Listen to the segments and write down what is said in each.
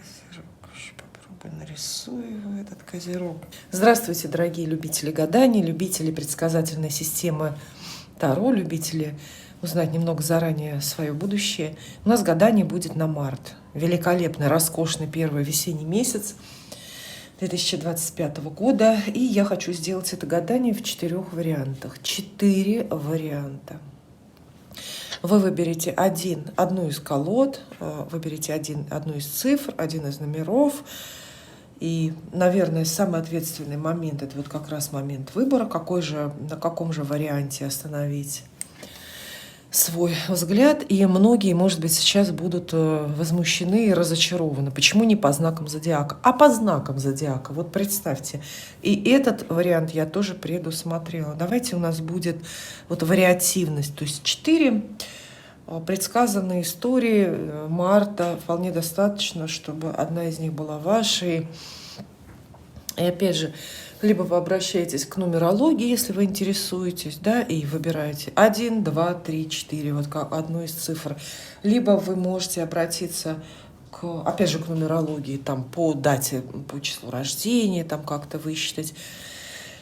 Козерог. Еще попробую нарисую его, этот козерог. Здравствуйте, дорогие любители гаданий, любители предсказательной системы Таро, любители узнать немного заранее свое будущее. У нас гадание будет на март. Великолепный, роскошный первый весенний месяц 2025 года. И я хочу сделать это гадание в 4 вариантах. 4 варианта. Вы выберете одну из колод, выберете одну из цифр, один из номеров. И, наверное, самый ответственный момент – это вот как раз момент выбора, на каком же варианте остановить свой взгляд. И многие, может быть, сейчас будут возмущены и разочарованы. Почему не по знакам зодиака? А по знакам зодиака. Вот представьте. И этот вариант я тоже предусмотрела. Давайте у нас будет вот вариативность. То есть 4 предсказанные истории марта. Вполне достаточно, чтобы одна из них была вашей. И опять же, либо вы обращаетесь к нумерологии, если вы интересуетесь, да, и выбираете 1, 2, 3, 4, вот как одну из цифр. Либо вы можете обратиться опять же, к нумерологии, там, по дате, по числу рождения, там как-то высчитать.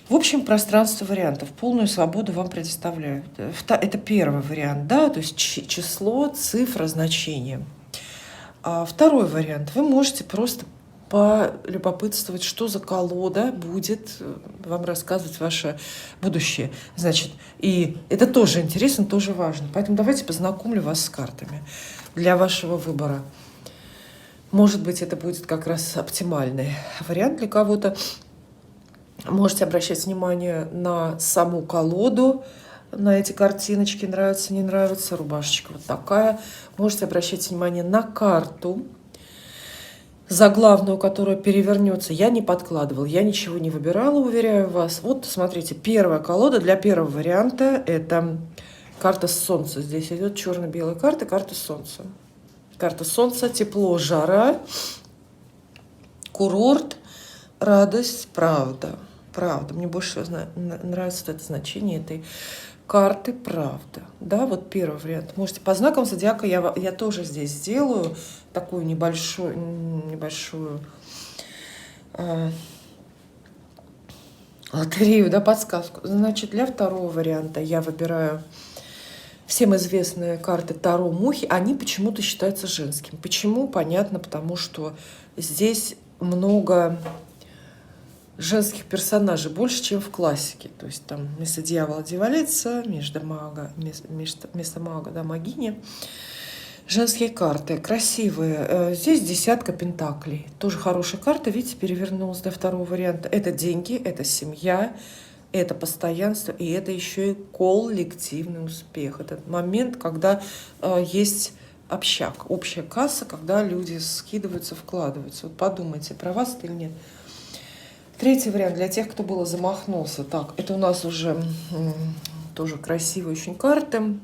В общем, пространство вариантов, полную свободу вам предоставляют. Это первый вариант, да, то есть число, цифра, значение. А второй вариант, вы можете просто полюбопытствовать, что за колода будет вам рассказывать ваше будущее. Значит, и это тоже интересно, тоже важно. Поэтому давайте познакомлю вас с картами для вашего выбора. Может быть, это будет как раз оптимальный вариант для кого-то. Можете обращать внимание на саму колоду, на эти картиночки, нравится, не нравится, рубашечка вот такая. Можете обращать внимание на карту, заглавную, которая перевернется. Я не подкладывала, я ничего не выбирала, уверяю вас. Вот, смотрите, первая колода для первого варианта – это карта Солнца. Здесь идет черно-белая карта, карта Солнца. Карта Солнца, тепло, жара, курорт, радость, правда. Правда. Мне больше нравится это значение этой карты, правда. Да, вот первый вариант. Можете по знакам зодиака я тоже здесь сделаю такую небольшую лотерею, да, подсказку. Значит, для второго варианта я выбираю всем известные карты Таро Мухи. Они почему-то считаются женскими. Почему? Понятно, потому что здесь много женских персонажей, больше, чем в классике. То есть там вместо дьявола дьяволица, вместо мага, да, магиня. Женские карты красивые. Здесь 10 пентаклей. Тоже хорошая карта. Видите, перевернулась до второго варианта. Это деньги, это семья, это постоянство, и это еще и коллективный успех. Это момент, когда есть общак, общая касса, когда люди скидываются, вкладываются. Вот подумайте, про вас это или нет. Третий вариант для тех, кто было замахнулся. Так, это у нас уже тоже красивые очень карты.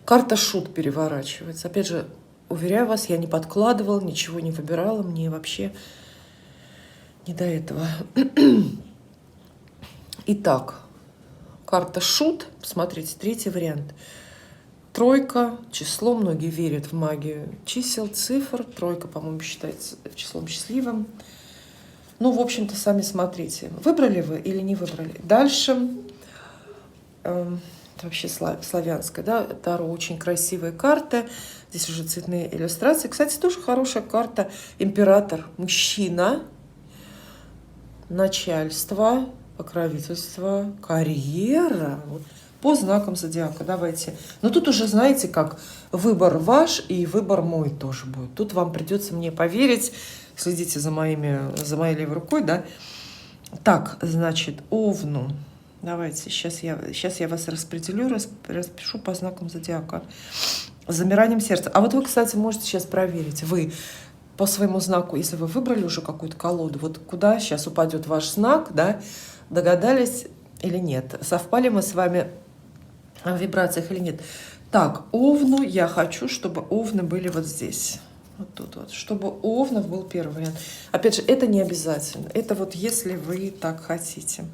Карта Шут переворачивается. Опять же, уверяю вас, я не подкладывала, ничего не выбирала. Мне вообще не до этого. Итак, карта Шут. Смотрите, третий вариант. Тройка, число. Многие верят в магию чисел, цифр. Тройка, по-моему, считается числом счастливым. Ну, в общем-то, сами смотрите, выбрали вы или не выбрали. Дальше, вообще славянская, да, Таро, очень красивая карта. Здесь уже цветные иллюстрации. Кстати, тоже хорошая карта. Император, мужчина, начальство, покровительство, карьера. Вот, по знакам зодиака. Давайте. Но тут уже, знаете, как выбор ваш и выбор мой тоже будет. Тут вам придется мне поверить. Следите за моей левой рукой, да. Так, значит, Овну. Давайте, сейчас я вас распределю, распишу по знакам зодиака. С замиранием сердца. А вот вы, кстати, можете сейчас проверить. Вы по своему знаку, если вы выбрали уже какую-то колоду, вот куда сейчас упадет ваш знак, да, догадались или нет? Совпали мы с вами в вибрациях или нет? Так, Овну я хочу, чтобы Овны были вот здесь. Вот тут вот, чтобы у Овнов был первый вариант. Опять же, это не обязательно. Это вот если вы так хотите.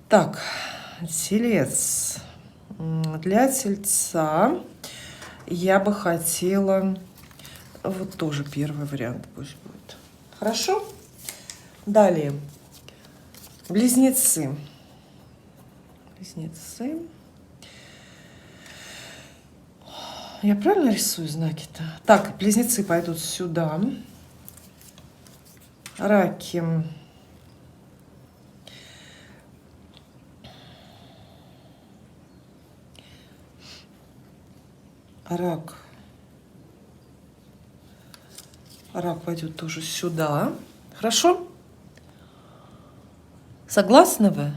Так, Телец. Для Тельца я бы хотела Вот тоже первый вариант пусть будет. Хорошо? Далее. Близнецы. Близнецы. Я правильно рисую знаки-то? Так, близнецы пойдут сюда. Раки. Рак. Рак пойдет тоже сюда. Хорошо? Согласны вы?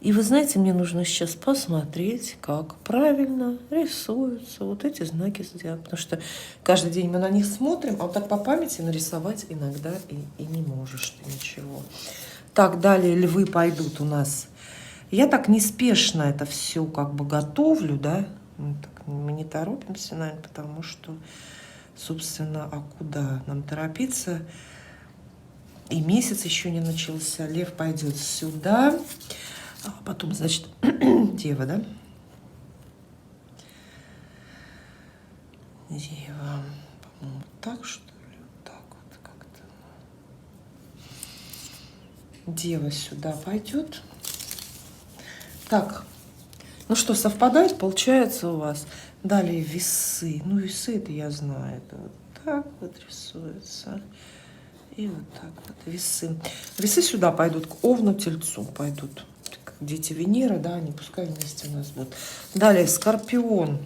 И вы знаете, мне нужно сейчас посмотреть, как правильно рисуются вот эти знаки зодиака. Потому что каждый день мы на них смотрим, а вот так по памяти нарисовать иногда и не можешь ты ничего. Так, далее львы пойдут у нас. Я так неспешно это все как бы готовлю, да. Мы не торопимся, наверное, потому что, собственно, а куда нам торопиться? И месяц еще не начался. Лев пойдет сюда. А потом, значит, дева, да? Дева. По-моему, так, что ли? Вот так вот как-то. Дева сюда пойдет. Так. Ну что, совпадает, получается у вас. Далее весы. Ну, весы это я знаю. Это вот так вот рисуется. И вот так вот весы. Весы сюда пойдут, к Овну, Тельцу пойдут. Дети Венеры, да, они пускай вместе у нас будут. Далее Скорпион.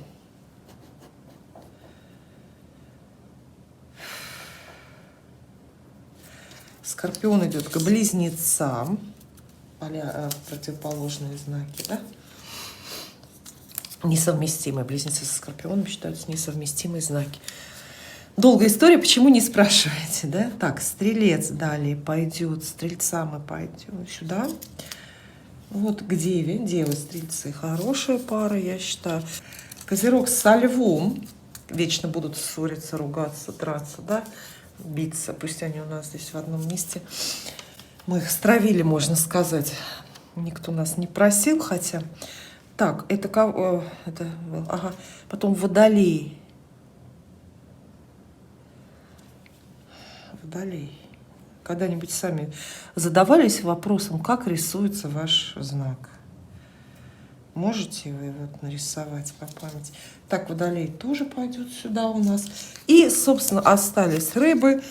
Скорпион идет к Близнецам. Противоположные знаки, да? Несовместимые. Близнецы со Скорпионом считаются несовместимые знаки. Долгая история, почему не спрашиваете, да? Так, Стрелец далее пойдет. Стрельца мы пойдем сюда. Вот к Деве. Девы, Стрельцы. Хорошая пара, я считаю. Козерог со Львом. Вечно будут ссориться, ругаться, драться, да? Биться. Пусть они у нас здесь в одном месте. Мы их стравили, можно сказать. Никто нас не просил, хотя... Так, это кого? Это, ага. Потом Водолей. Водолей. Когда-нибудь сами задавались вопросом, как рисуется ваш знак? Можете вы вот нарисовать по памяти? Так, Водолей тоже пойдет сюда у нас. И, собственно, остались рыбы.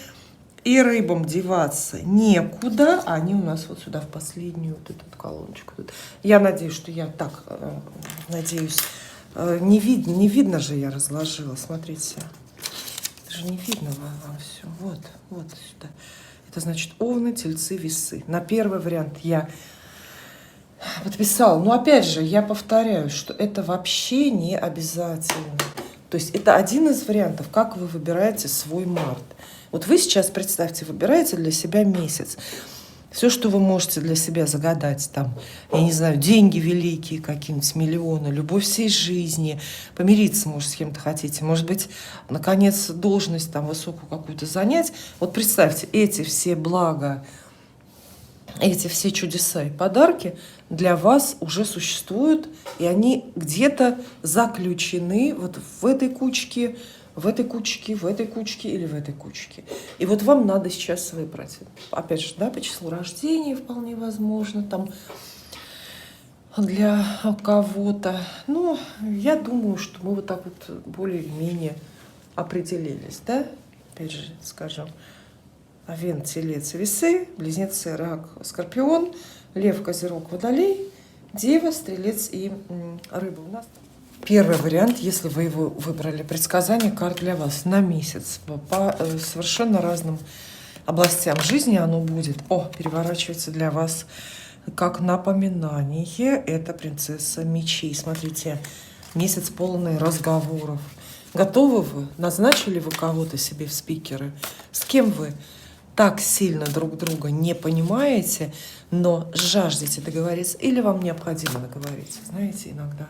И рыбам деваться некуда. Они у нас вот сюда в последнюю вот эту колоночку. Я надеюсь, что я так, надеюсь, не видно же я разложила. Смотрите. Это же не видно вам все. Вот, вот сюда. Это значит Овны, Тельцы, Весы. На первый вариант я подписала. Но опять же, я повторяю, что это вообще не обязательно. То есть это один из вариантов, как вы выбираете свой март. Вот вы сейчас, представьте, выбираете для себя месяц. Все, что вы можете для себя загадать, там, я не знаю, деньги великие, какие-нибудь миллионы, любовь всей жизни, помириться, может, с кем-то хотите, может быть, наконец, должность там высокую какую-то занять. Вот представьте, эти все блага, эти все чудеса и подарки для вас уже существуют, и они где-то заключены вот в этой кучке, в этой кучке, в этой кучке или в этой кучке. И вот вам надо сейчас выбрать. Опять же, да, по числу рождения вполне возможно, там для кого-то. Ну, я думаю, что мы вот так вот более-менее определились, да? Опять же, скажем, Овен, Телец, Весы, Близнецы, Рак, Скорпион, Лев, Козерог, Водолей, Дева, Стрелец и Рыба у нас. Первый вариант, если вы его выбрали, предсказание карт для вас на месяц. По совершенно разным областям жизни оно будет. Переворачивается для вас как напоминание. Это принцесса мечей. Смотрите, месяц полный разговоров. Готовы вы? Назначили вы кого-то себе в спикеры? С кем вы так сильно друг друга не понимаете, но жаждете договориться? Или вам необходимо договориться? Знаете, иногда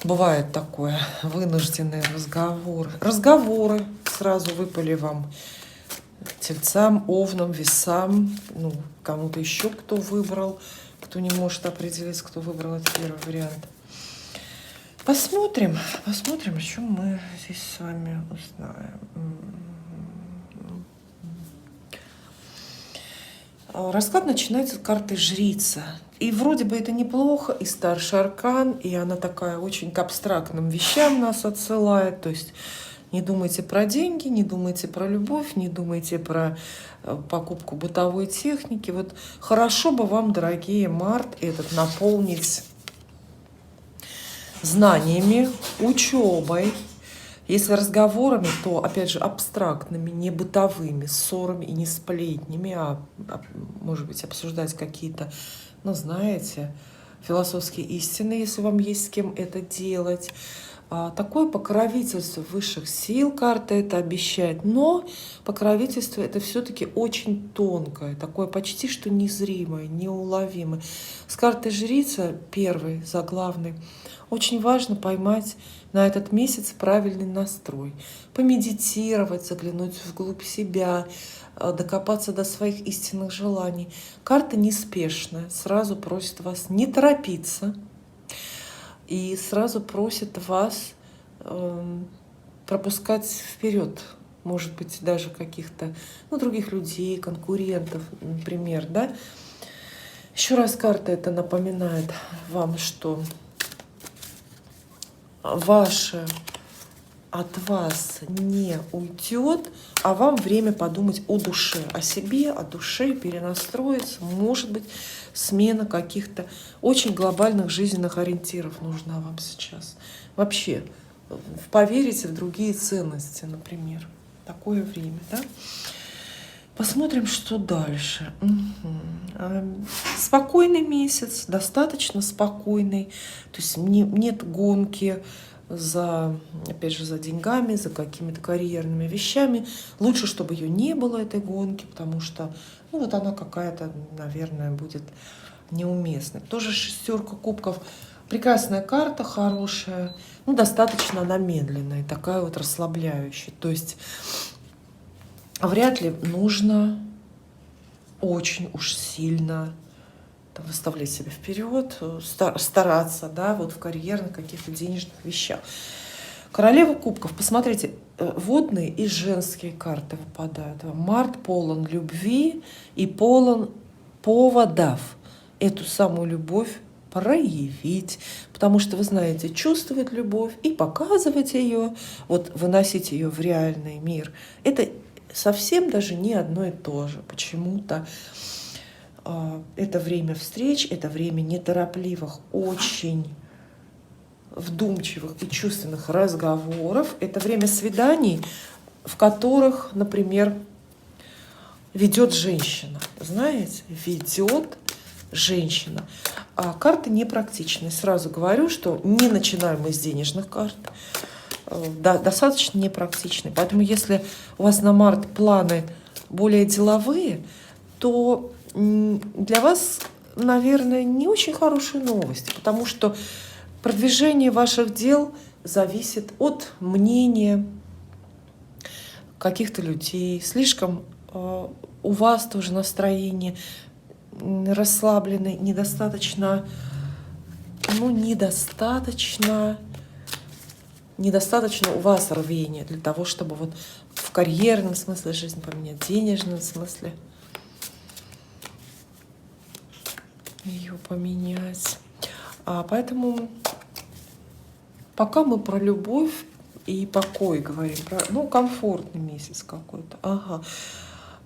бывает такое, вынужденные разговоры. Разговоры сразу выпали вам. Тельцам, Овнам, Весам, ну, кому-то еще, кто выбрал, кто не может определиться, кто выбрал этот первый вариант. Посмотрим, о чем мы здесь с вами узнаем. Расклад начинается с карты Жрица. И вроде бы это неплохо, и старший аркан, и она такая очень к абстрактным вещам нас отсылает. То есть не думайте про деньги, не думайте про любовь, не думайте про покупку бытовой техники. Вот хорошо бы вам, дорогие, март этот наполнить знаниями, учебой. Если разговорами, то, опять же, абстрактными, не бытовыми, ссорами и не сплетнями, может быть, обсуждать какие-то, ну, знаете, философские истины, если вам есть с кем это делать. Такое покровительство высших сил карта это обещает, но покровительство это все-таки очень тонкое, такое почти что незримое, неуловимое. С картой Жрица, первой, заглавной, очень важно поймать на этот месяц правильный настрой, помедитировать, заглянуть вглубь себя, докопаться до своих истинных желаний. Карта неспешная, сразу просит вас не торопиться и сразу просит вас пропускать вперед, может быть, даже каких-то других людей, конкурентов, например, да. Еще раз карта это напоминает вам, что ваше от вас не уйдет, а вам время подумать о душе, о себе, о душе, перенастроиться. Может быть, смена каких-то очень глобальных жизненных ориентиров нужна вам сейчас. Вообще, поверите в другие ценности, например. Такое время, да? Посмотрим, что дальше. Спокойный месяц, достаточно спокойный. То есть нет гонки за, опять же, за деньгами, за какими-то карьерными вещами. Лучше, чтобы ее не было, этой гонки, потому что вот она какая-то, наверное, будет неуместной. Тоже шестерка кубков. Прекрасная карта, хорошая. Достаточно она медленная, такая вот расслабляющая. То есть вряд ли нужно очень уж сильно выставлять себя вперед, стараться, да, вот в карьерных каких-то денежных вещах. Королева кубков, посмотрите, водные и женские карты выпадают. Март полон любви и полон поводов эту самую любовь проявить, потому что вы знаете, чувствовать любовь и показывать ее, вот выносить ее в реальный мир, это совсем даже не одно и то же. Почему-то это время встреч, это время неторопливых, очень вдумчивых и чувственных разговоров, это время свиданий, в которых, например, ведет женщина. Знаете, ведет женщина. А карты непрактичные. Сразу говорю, что не начинаем мы с денежных карт. Достаточно непрактичные. Поэтому если у вас на март планы более деловые, то для вас, наверное, не очень хорошие новости, потому что продвижение ваших дел зависит от мнения каких-то людей. Слишком у вас тоже настроение расслабленное, недостаточно у вас рвения для того, чтобы вот в карьерном смысле жизнь поменять, в денежном смысле ее поменять. Поэтому пока мы про любовь и покой говорим, про комфортный месяц какой-то. Ага.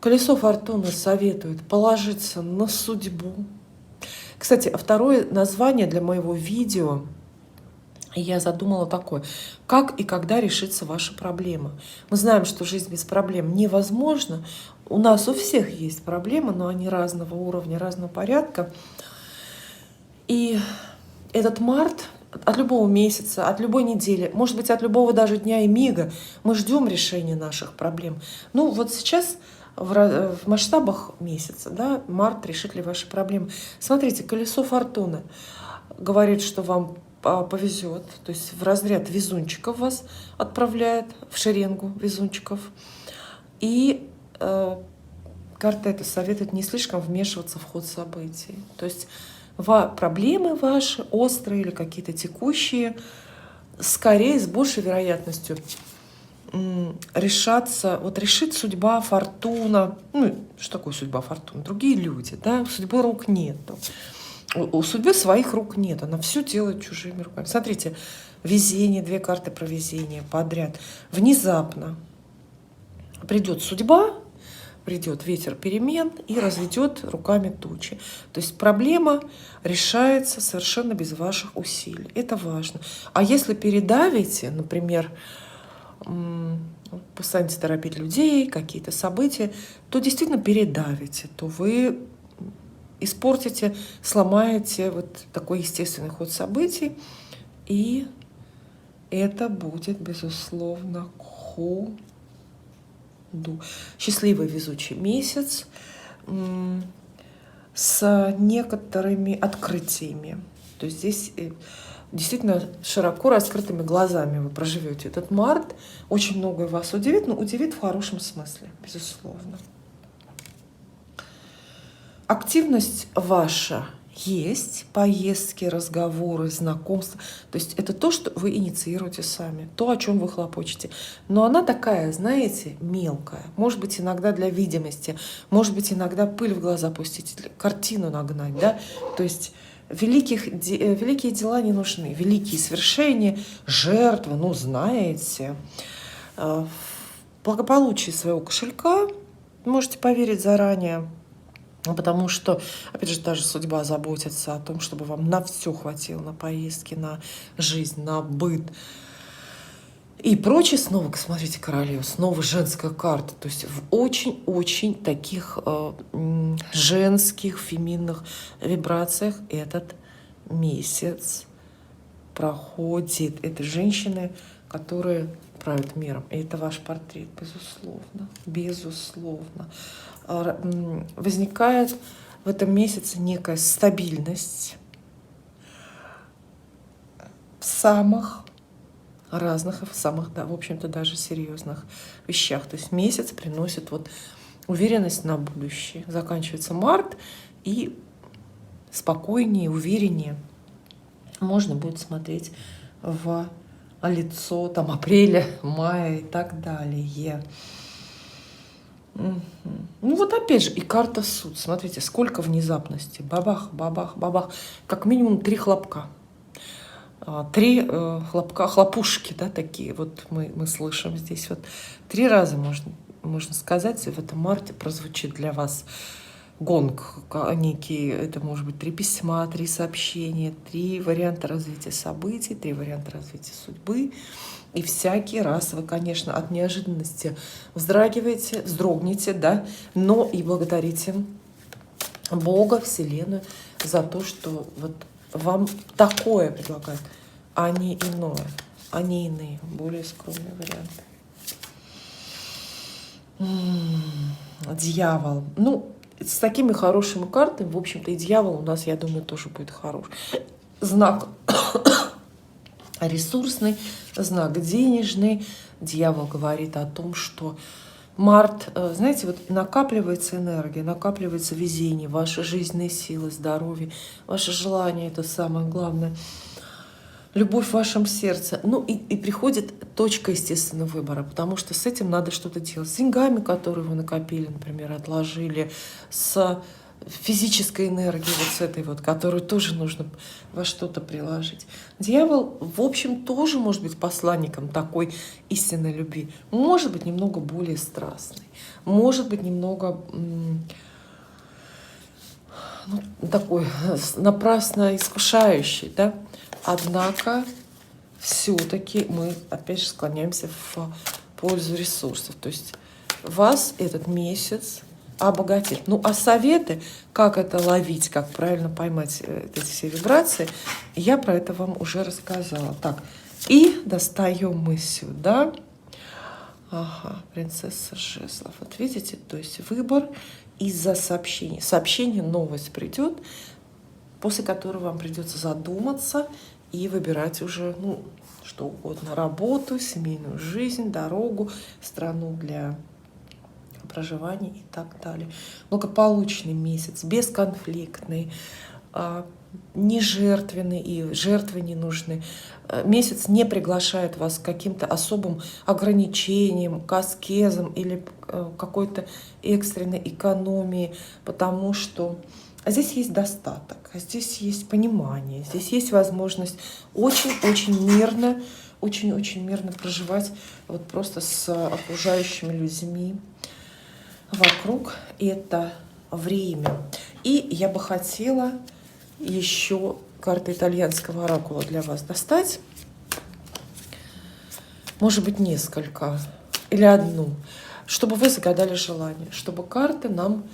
Колесо фортуны советует положиться на судьбу. Кстати, второе название для моего видео я задумала такое: как и когда решится ваша проблема. Мы знаем, что жизнь без проблем невозможна. У нас у всех есть проблемы, но они разного уровня, разного порядка. И этот март от любого месяца, от любой недели, может быть, от любого даже дня и мига мы ждем решения наших проблем. Вот сейчас в масштабах месяца, да, март решит ли ваши проблемы. Смотрите, колесо фортуны говорит, что вам повезет, то есть в разряд везунчиков вас отправляет, в шеренгу везунчиков. И карта это советует не слишком вмешиваться в ход событий. То есть проблемы ваши, острые или какие-то текущие, скорее с большей вероятностью решаться, вот решит судьба, фортуна. Ну, что такое судьба, фортуна? Другие люди, да, у судьбы рук нету. У судьбы своих рук нет, она все делает чужими руками. Смотрите, везение, 2 карты про везение подряд. Внезапно придет судьба, придет ветер перемен и разведет руками тучи. То есть проблема решается совершенно без ваших усилий. Это важно. А если передавите, например, станете торопить людей, какие-то события, то действительно передавите, то вы испортите, сломаете вот такой естественный ход событий, и это будет, безусловно, худо. Счастливый везучий месяц с некоторыми открытиями. То есть здесь действительно широко раскрытыми глазами вы проживете этот март. Очень многое вас удивит, но удивит в хорошем смысле, безусловно. Активность ваша есть, поездки, разговоры, знакомства. То есть это то, что вы инициируете сами, то, о чем вы хлопочете. Но она такая, знаете, мелкая. Может быть, иногда для видимости, может быть, иногда пыль в глаза пустить, картину нагнать, да? То есть великие дела не нужны, великие свершения, жертвы, ну, знаете, в благополучие своего кошелька можете поверить заранее. Потому что, опять же, даже судьба заботится о том, чтобы вам на все хватило, на поездки, на жизнь, на быт и прочее. Снова, смотрите, королева, снова женская карта. То есть в очень-очень таких женских, феминных вибрациях этот месяц проходит. Это женщины, которые правят миром. И это ваш портрет, безусловно. Безусловно. Возникает в этом месяце некая стабильность в самых разных, в самых, да, в общем-то, даже серьезных вещах. То есть месяц приносит вот уверенность на будущее. Заканчивается март, и спокойнее, увереннее можно будет смотреть в лицо там апреля, мая и так далее. Ну вот опять же, и карта суд. Смотрите, сколько внезапности. Бабах, бабах, бабах. Как минимум 3 хлопка. 3 хлопка, хлопушки, да, такие вот мы слышим здесь. Вот 3 раза можно сказать, в этом марте прозвучит для вас гонг некий. Это может быть 3 письма, 3 сообщения, 3 варианта развития событий, 3 варианта развития судьбы. И всякий раз вы, конечно, от неожиданности вздрогнете, да, но и благодарите Бога, Вселенную за то, что вот вам такое предлагают, а не иное, а не иные, более скромные варианты. Дьявол. Ну, с такими хорошими картами, в общем-то, и дьявол у нас, я думаю, тоже будет хорош. Знак ресурсный, знак денежный. Дьявол говорит о том, что март, знаете, вот накапливается энергия, накапливается везение, ваши жизненные силы, здоровье, ваше желание — это самое главное. Любовь в вашем сердце. Ну и приходит точка естественного выбора, потому что с этим надо что-то делать. С деньгами, которые вы накопили, например, отложили, с физической энергией, вот с этой вот, которую тоже нужно во что-то приложить. Дьявол, в общем, тоже может быть посланником такой истинной любви. Может быть, немного более страстный. Может быть, немного такой напрасно искушающий, да? Однако все-таки мы опять же склоняемся в пользу ресурсов. То есть вас этот месяц обогатит. Ну, а советы, как это ловить, как правильно поймать эти все вибрации, я про это вам уже рассказала. Так, и достаем мы сюда. Ага, принцесса жезлов. Вот видите, то есть выбор из-за сообщения. Сообщение, новость придет, после которой вам придется задуматься и выбирать уже, ну, что угодно. Работу, семейную жизнь, дорогу, страну для проживания и так далее. Благополучный месяц, бесконфликтный, не жертвенный, и жертвы не нужны. Месяц не приглашает вас к каким-то особым ограничениям, к аскезам или какой-то экстренной экономии, потому что здесь есть достаток, здесь есть понимание, здесь есть возможность очень-очень мирно, очень-очень мирно проживать вот просто с окружающими людьми вокруг это время. И я бы хотела еще карты итальянского оракула для вас достать. Может быть, несколько или одну, чтобы вы загадали желание, чтобы карты нам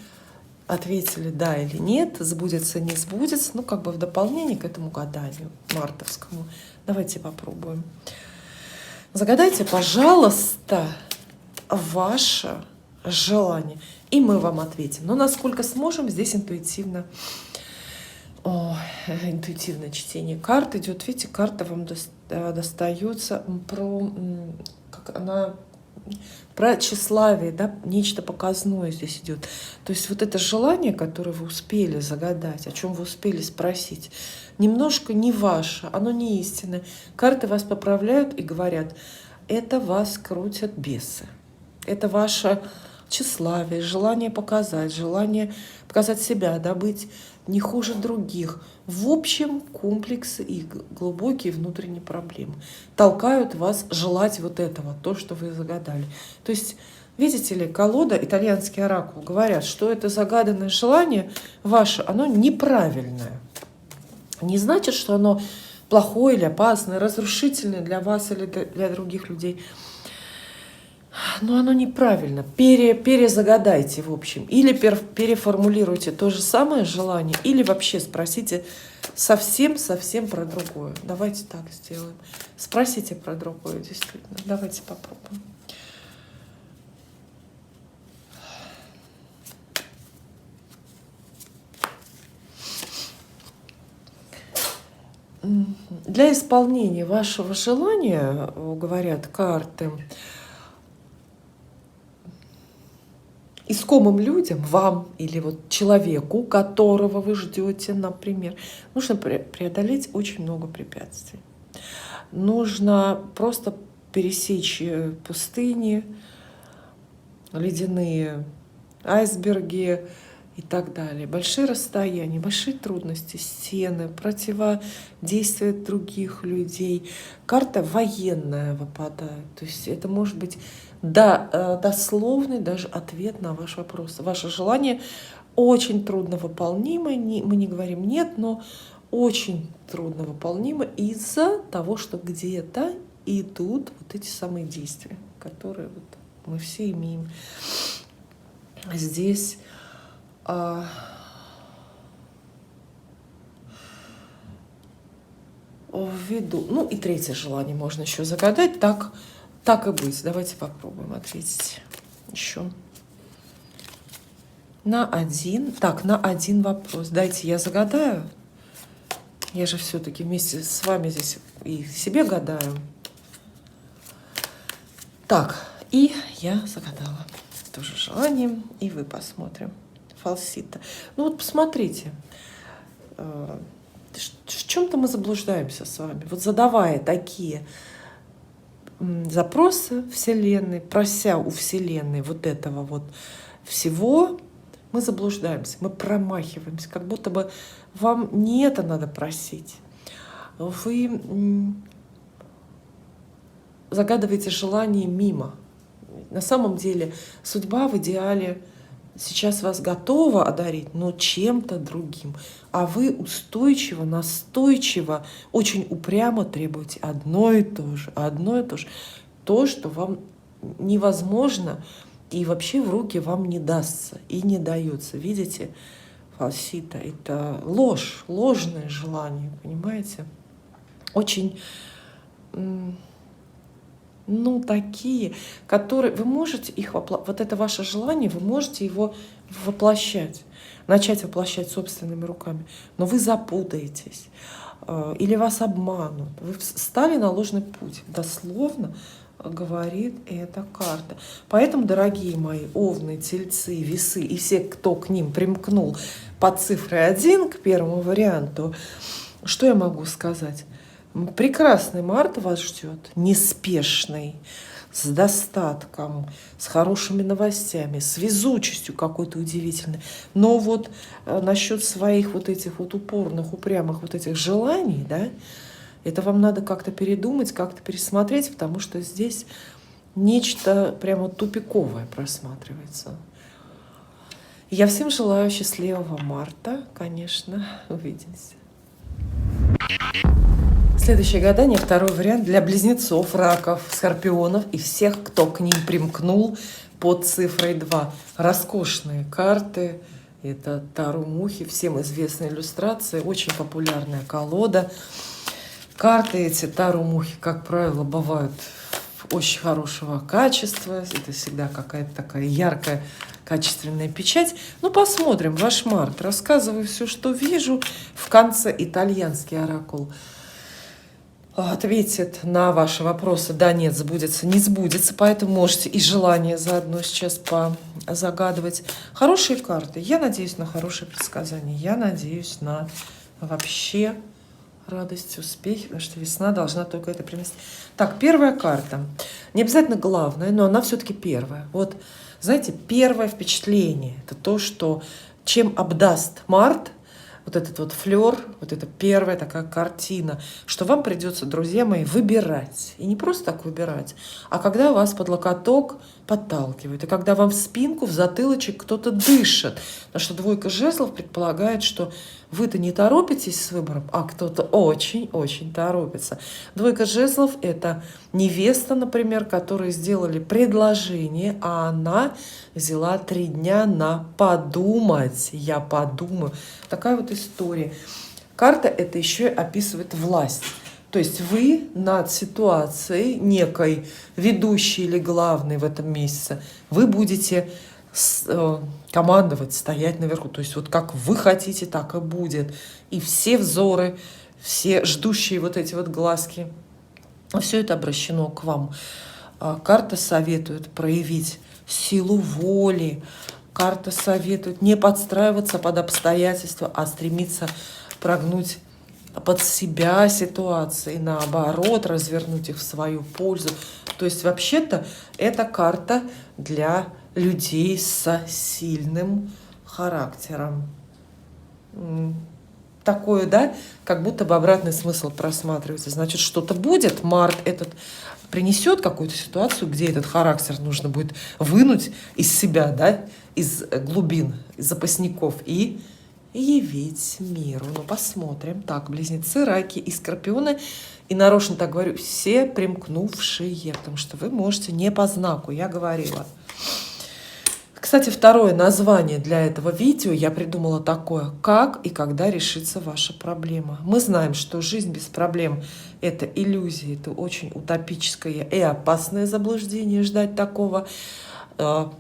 ответили да или нет, сбудется, не сбудется, ну как бы в дополнение к этому гаданию мартовскому. Давайте попробуем. Загадайте, пожалуйста, ваше желание, и мы вам ответим. Но насколько сможем, здесь интуитивное чтение карт идет. Видите, карта вам достается про тщеславие, да, нечто показное здесь идет. То есть вот это желание, которое вы успели загадать, о чем вы успели спросить, немножко не ваше, оно не истинное. Карты вас поправляют и говорят: это вас крутят бесы. Это ваше тщеславие, желание показать себя, да, быть не хуже других. В общем, комплексы и глубокие внутренние проблемы толкают вас желать вот этого, то, что вы загадали. То есть, видите ли, колода, итальянский оракул, говорят, что это загаданное желание ваше, оно неправильное. Не значит, что оно плохое или опасное, разрушительное для вас или для других людей. Но оно неправильно. Перезагадайте, в общем. Или переформулируйте то же самое желание, или вообще спросите совсем про другое. Давайте так сделаем. Спросите про другое, действительно. Давайте попробуем. Для исполнения вашего желания, говорят карты, искомым людям, вам или вот человеку, которого вы ждете, например, нужно преодолеть очень много препятствий. Нужно просто пересечь пустыни, ледяные айсберги и так далее. Большие расстояния, большие трудности, стены, противодействие других людей. Карта военная выпадает. То есть это может быть дословный даже ответ на ваш вопрос. Ваше желание очень трудно выполнимо. Мы не говорим нет, но очень трудно выполнимо из-за того, что где-то идут вот эти самые действия, которые вот мы все имеем здесь. В виду. Ну и третье желание можно еще загадать. Так и быть. Давайте попробуем ответить еще. На один вопрос. Дайте я загадаю. Я же все-таки вместе с вами здесь и себе гадаю. Так, и я загадала тоже желание. И вы посмотрим. Фалсита. Ну вот посмотрите. В чем-то мы заблуждаемся с вами. Вот задавая такие запросы Вселенной, прося у Вселенной вот этого вот всего, мы заблуждаемся, мы промахиваемся, как будто бы вам не это надо просить. Вы загадываете желание мимо. На самом деле судьба в идеале сейчас вас готова одарить, но чем-то другим. А вы устойчиво, настойчиво, очень упрямо требуете одно и то же. То, что вам невозможно и вообще в руки вам не дастся и не дается. Видите, фалсита — это ложь, ложное желание, понимаете? Очень... такие, которые вы можете их вот это ваше желание, вы можете его воплощать, начать воплощать собственными руками, но вы запутаетесь или вас обманут, вы стали на ложный путь, дословно говорит эта карта. Поэтому, дорогие мои овны, тельцы, весы и все, кто к ним примкнул под цифрой 1 к первому варианту, что я могу сказать? Прекрасный март вас ждет, неспешный, с достатком, с хорошими новостями, с везучестью какой-то удивительной. Но вот насчет своих вот этих вот упорных, упрямых вот этих желаний, да, это вам надо как-то передумать, как-то пересмотреть, потому что здесь нечто прямо тупиковое просматривается. Я всем желаю счастливого марта, конечно. Увидимся. Следующее гадание, второй вариант для близнецов, раков, скорпионов и всех, кто к ним примкнул под цифрой 2. Роскошные карты. Это Таро Мухи, всем известная иллюстрация, очень популярная колода. Карты эти Таро Мухи, как правило, бывают очень хорошего качества. Это всегда какая-то такая яркая, качественная печать. Ну, посмотрим ваш март. Рассказываю все, что вижу. В конце итальянский оракул ответит на ваши вопросы. Да, нет, сбудется, не сбудется. Поэтому можете и желание заодно сейчас позагадывать. Хорошие карты. Я надеюсь на хорошие предсказания. Я надеюсь на вообще радость, успехи, потому что весна должна только это принести. Так, первая карта. Не обязательно главная, но она все-таки первая. Вот, знаете, первое впечатление – это то, что чем обдаст март, вот этот вот флер, вот эта первая такая картина, что вам придется, друзья мои, выбирать. И не просто так выбирать, а когда вас под локоток подталкивают, и когда вам в спинку, в затылочек кто-то дышит. Потому что двойка жезлов предполагает, что вы-то не торопитесь с выбором, а кто-то очень-очень торопится. Двойка жезлов – это невеста, например, которой сделали предложение, а она взяла 3 дня на подумать. Я подумаю. Такая вот история. Карта это еще и описывает власть. То есть вы над ситуацией некой ведущей или главной в этом месяце, вы будете командовать, стоять наверху. То есть вот как вы хотите, так и будет. И все взоры, все ждущие вот эти вот глазки, все это обращено к вам. Карта советует проявить силу воли. Карта советует не подстраиваться под обстоятельства, а стремиться прогнуть под себя ситуации, наоборот, развернуть их в свою пользу. То есть вообще-то эта карта для людей с сильным характером. Такое, да, как будто бы обратный смысл просматривается. Значит, что-то будет, март этот принесет какую-то ситуацию, где этот характер нужно будет вынуть из себя, да, из глубин, из запасников и явить миру. Ну, посмотрим. Так, близнецы, раки и скорпионы. И нарочно так говорю, все примкнувшие, потому что вы можете не по знаку, я говорила. Кстати, второе название для этого видео я придумала такое: как и когда решится ваша проблема. Мы знаем, что жизнь без проблем – это иллюзия, это очень утопическое и опасное заблуждение ждать такого.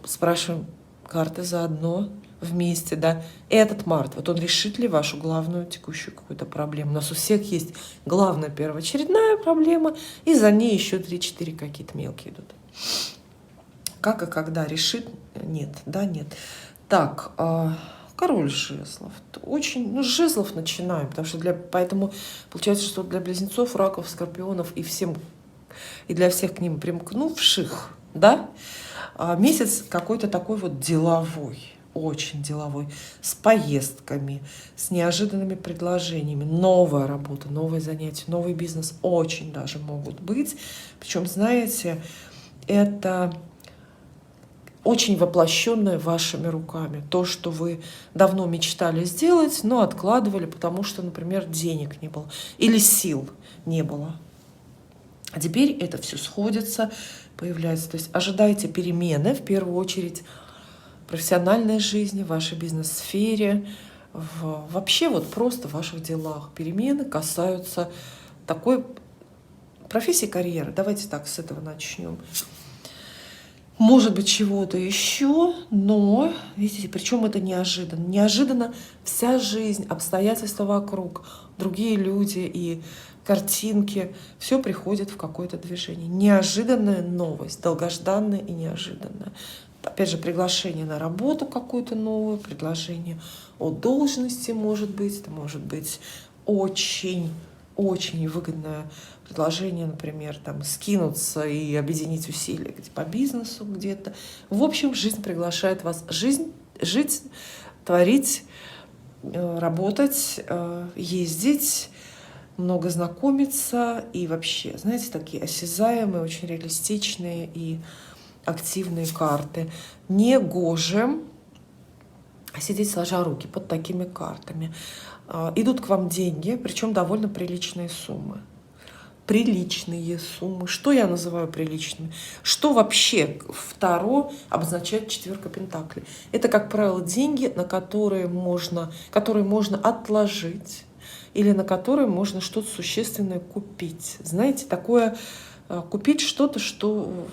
Спрашиваем карты заодно, вместе, да. Этот март, вот он решит ли вашу главную текущую какую-то проблему? У нас у всех есть главная первоочередная проблема, и за ней еще 3-4 какие-то мелкие идут. Как и когда решит? Нет, да, нет. Так, король жезлов. Очень, ну, с жезлов начинаем, потому что поэтому получается, что для близнецов, раков, скорпионов и всем, и для всех к ним примкнувших, да, месяц какой-то такой вот деловой, очень деловой, с поездками, с неожиданными предложениями. Новая работа, новое занятие, новый бизнес очень даже могут быть. Причем, знаете, это очень воплощенное вашими руками. То, что вы давно мечтали сделать, но откладывали, потому что, например, денег не было или сил не было. А теперь это все сходится, появляется. То есть ожидайте перемены, в первую очередь, в профессиональной жизни, в вашей бизнес-сфере, вообще вот просто в ваших делах. Перемены касаются такой профессии, карьеры. Давайте так с этого начнем. может быть, чего-то еще, но, видите, причем это неожиданно. Неожиданно вся жизнь, обстоятельства вокруг, другие люди и картинки, все приходит в какое-то движение. Неожиданная новость, долгожданная и неожиданная. Опять же, приглашение на работу какую-то новую, предложение о должности, может быть, это может быть очень выгодное предложение, например, там, скинуться и объединить усилия по бизнесу где-то. В общем, жизнь приглашает вас жить, творить, работать, ездить, много знакомиться и вообще, знаете, такие осязаемые, очень реалистичные и активные карты. Негоже сидеть сложа руки под такими картами. Идут к вам деньги, причем довольно приличные суммы. Приличные суммы. Что я называю приличными? Что вообще в Таро обозначает четверка пентаклей? Это, как правило, деньги, на которые можно отложить или на которые можно что-то существенное купить. Знаете, такое купить что-то, что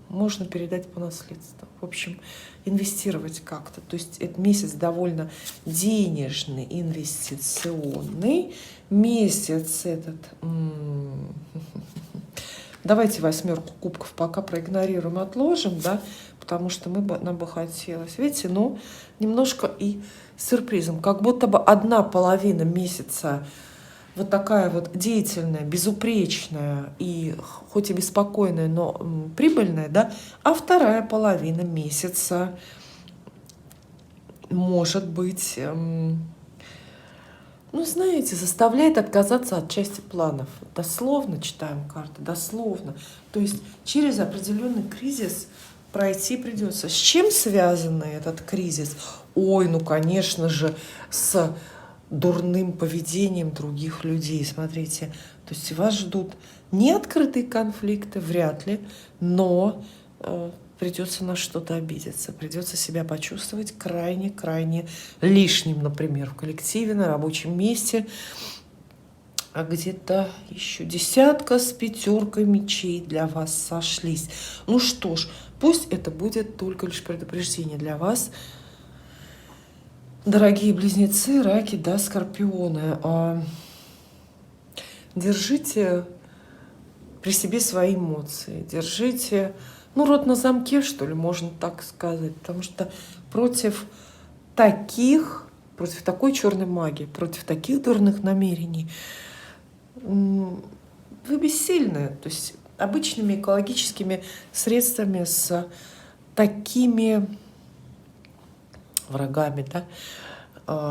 можно передать по наследству. В общем, инвестировать как-то. То есть этот месяц довольно денежный, инвестиционный. Месяц этот... Давайте 8 кубков пока проигнорируем, отложим, да, потому что нам бы хотелось. Видите, ну, немножко и сюрпризом. Как будто бы одна половина месяца вот такая вот деятельная, безупречная и хоть и беспокойная, но прибыльная, да, а вторая половина месяца может быть, ну, знаете, заставляет отказаться от части планов. Дословно читаем карты, дословно. То есть через определенный кризис пройти придется. С чем связан этот кризис? Ой, ну, конечно же, с дурным поведением других людей. Смотрите, то есть вас ждут не открытые конфликты, вряд ли, но придется на что-то обидеться, придется себя почувствовать крайне лишним, например, в коллективе, на рабочем месте. А где-то еще 10 с 5 мечей для вас сошлись. Ну что ж, пусть это будет только лишь предупреждение для вас, дорогие близнецы, раки, да, скорпионы. Держите при себе свои эмоции, держите, ну, рот на замке, что ли, можно так сказать, потому что против такой черной магии, против таких дурных намерений вы бессильны. То есть обычными экологическими средствами с такими врагами, да,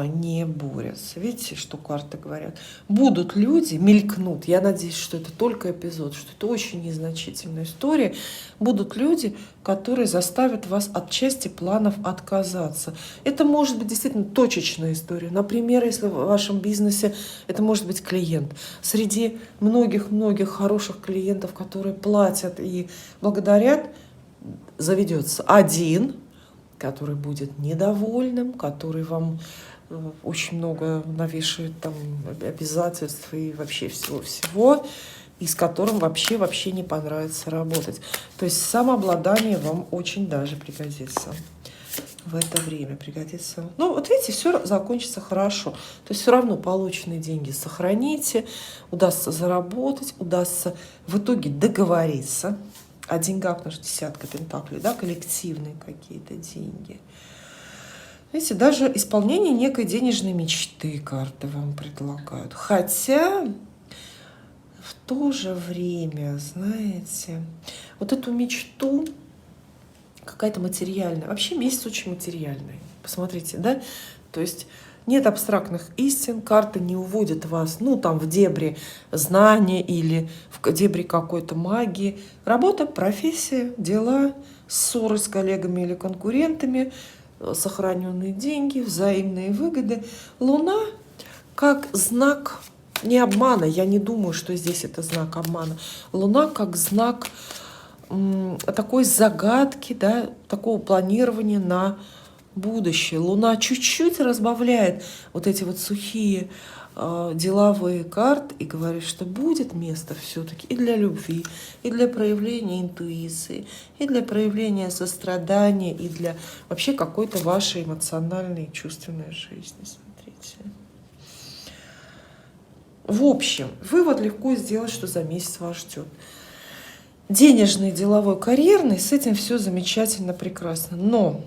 не борются. Видите, что карты говорят? Будут люди, мелькнут, я надеюсь, что это только эпизод, что это очень незначительная история, будут люди, которые заставят вас от части планов отказаться. Это может быть действительно точечная история. Например, если в вашем бизнесе это может быть клиент. Среди многих хороших клиентов, которые платят и благодарят, заведется один, который будет недовольным, который вам очень много навешивает там обязательств и вообще всего-всего, и с которым вообще не понравится работать. То есть самообладание вам очень даже пригодится в это время, пригодится. Ну, вот видите, все закончится хорошо. То есть все равно полученные деньги сохраните, удастся заработать, удастся в итоге договориться о деньгах, потому что 10 пентаклей, да, коллективные какие-то деньги. Видите, даже исполнение некой денежной мечты карты вам предлагают. Хотя в то же время, знаете, вот эту мечту какая-то материальная. Вообще месяц очень материальный. Посмотрите, да? То есть нет абстрактных истин, карты не уводят вас, ну, там, в дебри знания или в дебри какой-то магии. Работа, профессия, дела, ссоры с коллегами или конкурентами, сохраненные деньги, взаимные выгоды. Луна как знак не обмана, я не думаю, что здесь это знак обмана. Луна как знак такой загадки, да, такого планирования на будущее. Луна чуть-чуть разбавляет вот эти вот сухие деловые карты и говорит, что будет место все-таки и для любви, и для проявления интуиции, и для проявления сострадания, и для вообще какой-то вашей эмоциональной и чувственной жизни. Смотрите. В общем, вывод легко сделать, что за месяц вас ждет. Денежный, деловой, карьерный, с этим все замечательно, прекрасно. Но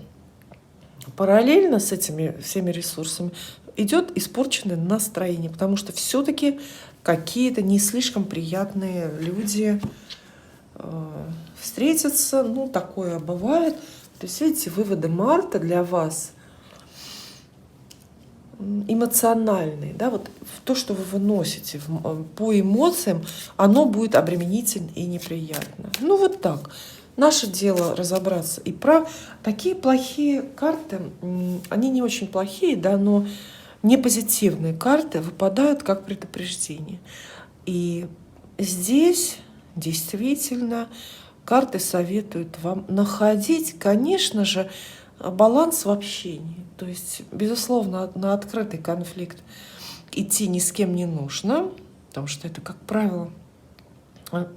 параллельно с этими всеми ресурсами идет испорченное настроение, потому что все-таки какие-то не слишком приятные люди встретятся. Ну, такое бывает. То есть, видите, выводы Марта для вас эмоциональные, да, вот то, что вы выносите по эмоциям, оно будет обременительно и неприятно. Ну, вот так. Наше дело разобраться. И такие плохие карты, они не очень плохие, да, но непозитивные карты выпадают как предупреждение. И здесь действительно карты советуют вам находить, конечно же, баланс в общении. То есть, безусловно, на открытый конфликт идти ни с кем не нужно, потому что это, как правило,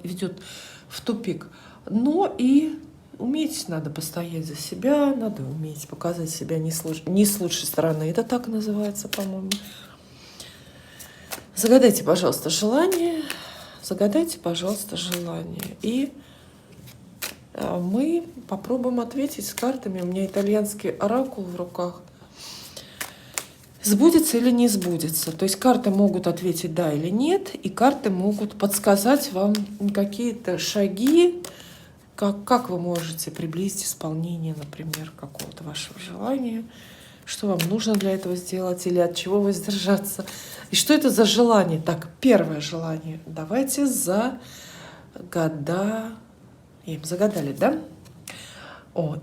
ведет в тупик. Но и уметь надо постоять за себя, надо уметь показать себя не с лучшей стороны. Это так называется, по-моему. Загадайте, пожалуйста, желание. Загадайте, пожалуйста, желание. И мы попробуем ответить с картами. У меня итальянский оракул в руках. Сбудется или не сбудется. То есть карты могут ответить да или нет, и карты могут подсказать вам какие-то шаги, как вы можете приблизить исполнение, например, какого-то вашего желания, что вам нужно для этого сделать или от чего воздержаться. И что это за желание? Так, первое желание. Давайте загадаем. Загадали, да?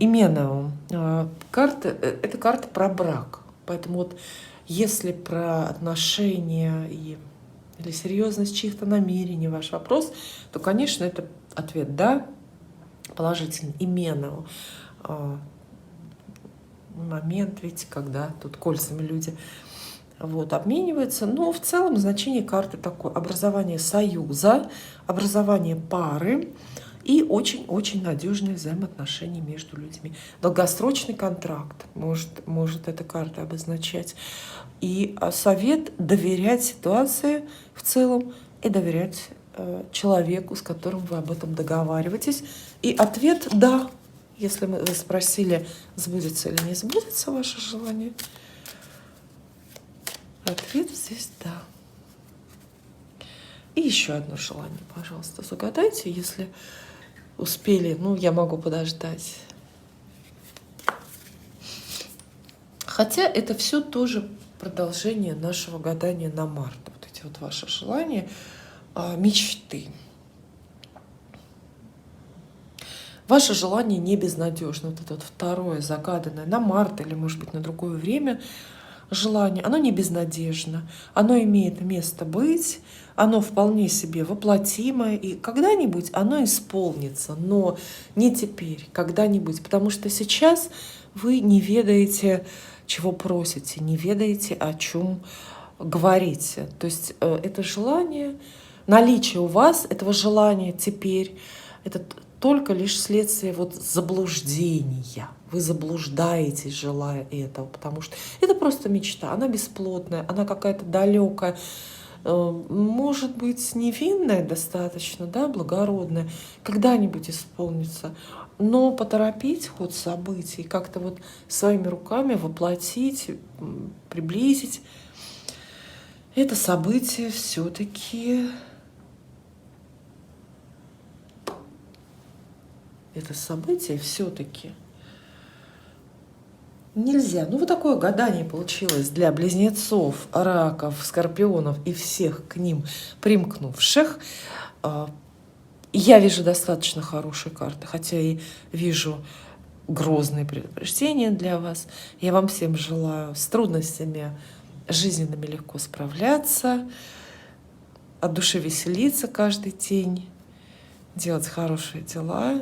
Именно. Это карта про брак. Поэтому вот если про отношения или серьезность чьих-то намерений ваш вопрос, то, конечно, это ответ «да», положительный. Именно момент, видите, когда тут кольцами люди обмениваются. Но в целом значение карты такое: образование союза, образование пары и очень-очень надежные взаимоотношения между людьми. Долгосрочный контракт может эта карта обозначать. И совет доверять ситуации в целом и доверять человеку, с которым вы об этом договариваетесь. И ответ «да». Если вы спросили, сбудется или не сбудется ваше желание, ответ здесь «да». И еще одно желание, пожалуйста, загадайте, если успели. Ну, я могу подождать. Хотя это все тоже продолжение нашего гадания на март. Вот эти вот ваши желания, мечты. Ваше желание не безнадежно. Вот это вот второе загаданное на март или, может быть, на другое время желание, оно не безнадежно. Оно имеет место быть, оно вполне себе воплотимое, и когда-нибудь оно исполнится, но не теперь, когда-нибудь. Потому что сейчас вы не ведаете, чего просите, не ведаете, о чем говорите. То есть это желание, наличие у вас этого желания теперь, это только лишь следствие заблуждения. Вы заблуждаетесь, желая этого, потому что это просто мечта, она бесплотная, она какая-то далекая, может быть, невинная достаточно, да, благородная, когда-нибудь исполнится. Но поторопить ход событий, как-то своими руками воплотить, приблизить это событие все-таки. Это событие все-таки нельзя. Вот такое гадание получилось для близнецов, раков, скорпионов и всех к ним примкнувших. Я вижу достаточно хорошие карты, хотя и вижу грозные предупреждения для вас. Я вам всем желаю с трудностями жизненными легко справляться, от души веселиться каждый день, делать хорошие дела.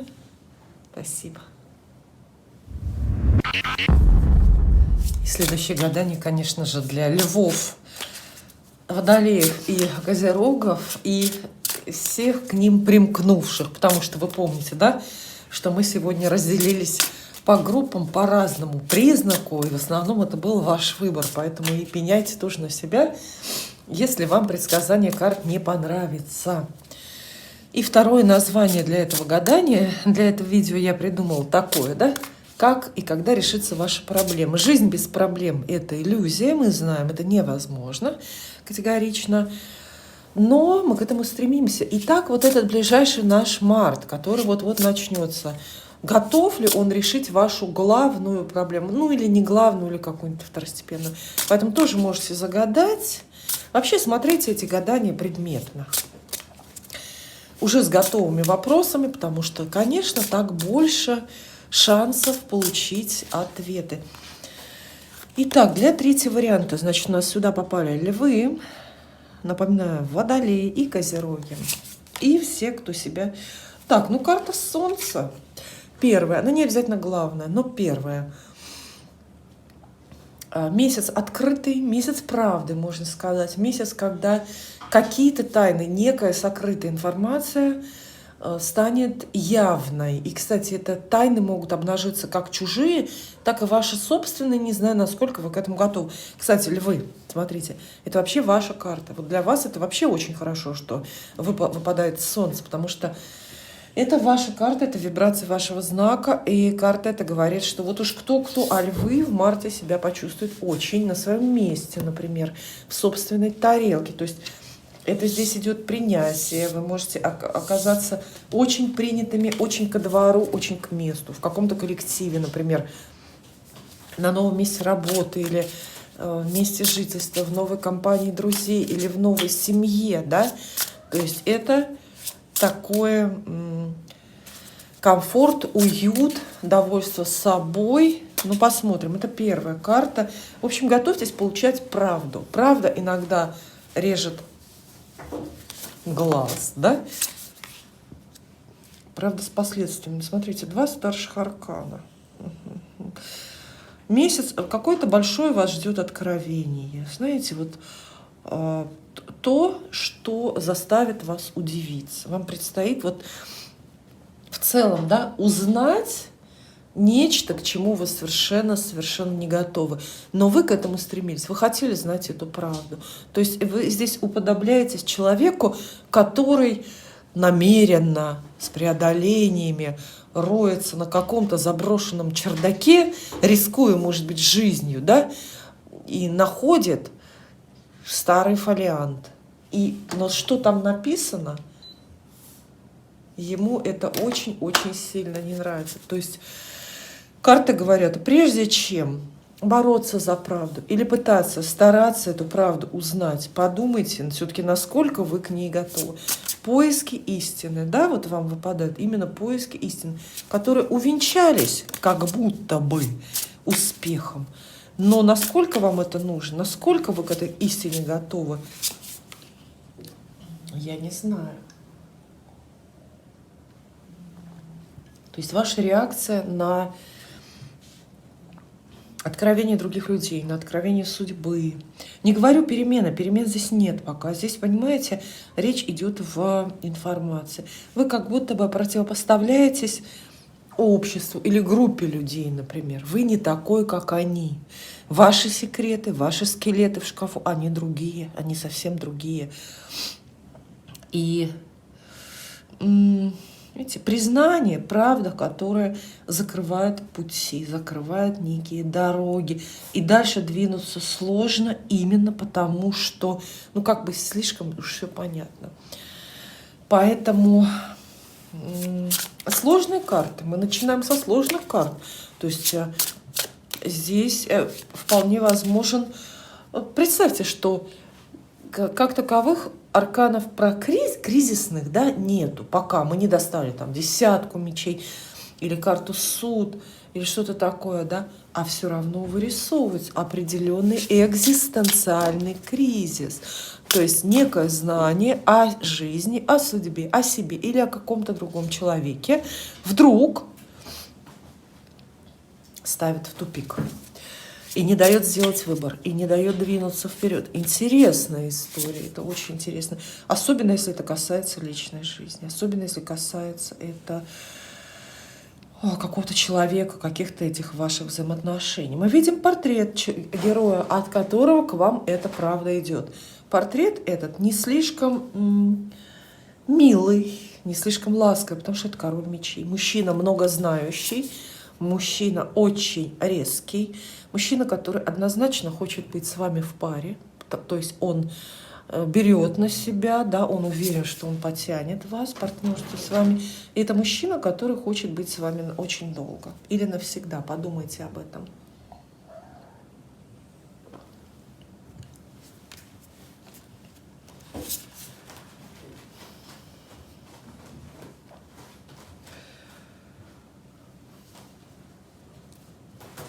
Спасибо. Следующее гадание, конечно же, для львов, водолеев и козерогов, и всех к ним примкнувших. Потому что вы помните, да, что мы сегодня разделились по группам по разному признаку, и в основном это был ваш выбор. Поэтому и пеняйте тоже на себя, если вам предсказание карт не понравится. И второе название для этого гадания, для этого видео я придумала такое, да? Как и когда решится ваша проблема. Жизнь без проблем – это иллюзия, мы знаем, это невозможно категорично. Но мы к этому стремимся. Итак, вот этот ближайший наш март, который вот-вот начнется, готов ли он решить вашу главную проблему? Ну, или не главную, или какую-нибудь второстепенную. Поэтому тоже можете загадать. Вообще смотрите эти гадания предметно. Уже с готовыми вопросами, потому что, конечно, так больше шансов получить ответы. Итак, для третьего варианта, значит, у нас сюда попали львы, напоминаю, водолеи и козероги. И все, кто себя... Так, ну карта Солнца. Первая, она не обязательно главная, но первая. Месяц открытый, месяц правды, можно сказать. Месяц, когда какие-то тайны, некая сокрытая информация станет явной. И, кстати, это тайны могут обнажиться как чужие, так и ваши собственные. Не знаю, насколько вы к этому готовы. Кстати, львы, смотрите, это вообще ваша карта. Вот для вас это вообще очень хорошо, что выпадает Солнце, потому что это ваша карта, это вибрация вашего знака, и карта это говорит, что вот уж кто-кто, а львы в марте себя почувствуют очень на своем месте, например, в собственной тарелке. То есть это здесь идет принятие, вы можете оказаться очень принятыми, очень ко двору, очень к месту, в каком-то коллективе, например, на новом месте работы или месте жительства, в новой компании друзей или в новой семье, да. То есть это такое комфорт, уют, довольство собой. Ну, посмотрим. Это первая карта. В общем, готовьтесь получать правду. Правда иногда режет глаз, да? Правда с последствиями. Смотрите, 2 старших аркана. Месяц, какое-то большое вас ждет откровение. Знаете, вот то, что заставит вас удивиться. Вам предстоит вот в целом, да, узнать нечто, к чему вы совершенно не готовы. Но вы к этому стремились, вы хотели знать эту правду. То есть вы здесь уподобляетесь человеку, который намеренно, с преодолениями, роется на каком-то заброшенном чердаке, рискуя, может быть, жизнью, да, и находит старый фолиант. Но что там написано, ему это очень-очень сильно не нравится. То есть карты говорят, прежде чем бороться за правду или пытаться, стараться эту правду узнать, подумайте все-таки, насколько вы к ней готовы. Поиски истины, да, вот вам выпадают именно поиски истины, которые увенчались как будто бы успехом. Но насколько вам это нужно, насколько вы к этой истине готовы, я не знаю. То есть ваша реакция на откровение других людей, на откровение судьбы. Не говорю перемен здесь нет пока. Здесь, понимаете, речь идет в информации. Вы как будто бы противопоставляетесь обществу или группе людей, например. Вы не такой, как они. Ваши секреты, ваши скелеты в шкафу, они другие, они совсем другие. И видите, признание, правда, которая закрывает пути, закрывает некие дороги. И дальше двинуться сложно именно потому, что, ну, как бы слишком уж все понятно. Поэтому сложные карты. Мы начинаем со сложных карт. То есть здесь вполне возможен... Представьте, что как таковых арканов про кризисных, да, нету. Пока мы не достали там 10 мечей или карту суд или что-то такое, да, а все равно вырисовывается определенный экзистенциальный кризис. То есть некое знание о жизни, о судьбе, о себе или о каком-то другом человеке вдруг ставит в тупик. и не дает сделать выбор, и не дает двинуться вперед. Интересная история, это очень интересно. Особенно, если это касается личной жизни, особенно, если касается это какого-то человека, каких-то этих ваших взаимоотношений. Мы видим портрет героя, от которого к вам эта правда идет. Портрет этот не слишком милый, не слишком ласковый, потому что это король мечей. Мужчина многознающий, мужчина очень резкий, мужчина, который однозначно хочет быть с вами в паре, то есть он берет на себя, да, он уверен, что он потянет вас, партнерство с вами. И это мужчина, который хочет быть с вами очень долго или навсегда. Подумайте об этом.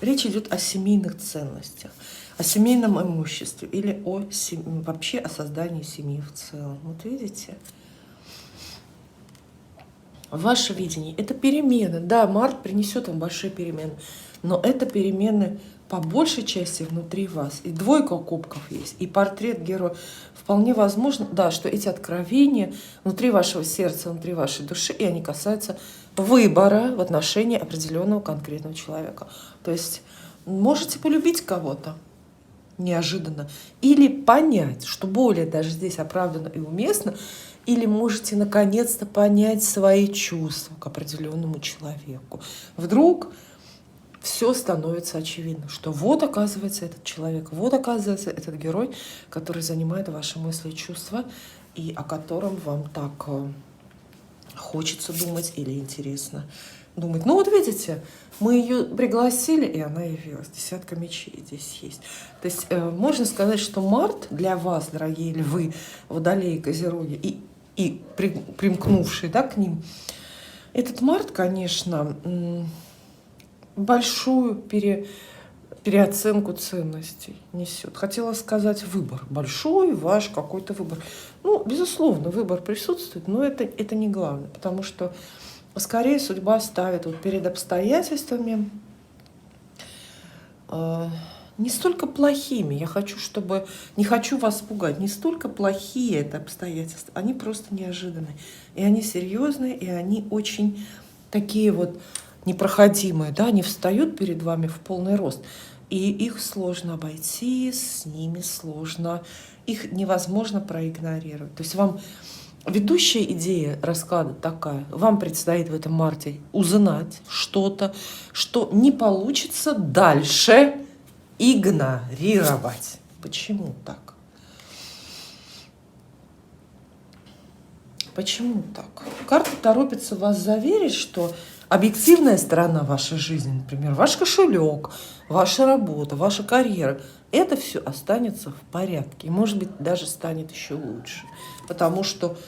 Речь идет о семейных ценностях, о семейном имуществе или вообще о создании семьи в целом. Вот видите? Ваше видение – это перемены. Да, март принесет вам большие перемены, но это перемены по большей части внутри вас. И двойка кубков есть, и портрет героя. Вполне возможно, да, что эти откровения внутри вашего сердца, внутри вашей души, и они касаются выбора в отношении определенного конкретного человека. То есть можете полюбить кого-то неожиданно или понять, что более даже здесь оправданно и уместно, или можете наконец-то понять свои чувства к определенному человеку. Вдруг все становится очевидно, что вот оказывается этот человек, вот оказывается этот герой, который занимает ваши мысли и чувства, и о котором вам так хочется думать или интересно думать. Ну вот видите, мы ее пригласили, и она явилась. Десятка мечей здесь есть. То есть можно сказать, что март для вас, дорогие львы, водолеи, козероги и примкнувшие, да, к ним, этот март, конечно, большую переоценку ценностей несет. Хотела сказать выбор. Большой ваш какой-то выбор. Ну, безусловно, выбор присутствует, но это не главное, потому что скорее судьба ставит вот перед обстоятельствами не столько плохими, не хочу вас пугать, не столько плохие это обстоятельства, они просто неожиданные. И они серьезные, и они очень такие вот непроходимые, да, они встают перед вами в полный рост. И их сложно обойти, с ними сложно, их невозможно проигнорировать. То есть вам ведущая идея расклада такая. Вам предстоит в этом марте узнать что-то, что не получится дальше игнорировать. Почему так? Почему так? Карта торопится вас заверить, что объективная сторона вашей жизни, например, ваш кошелек, ваша работа, ваша карьера, это все останется в порядке. И, может быть, даже станет еще лучше. Потому что,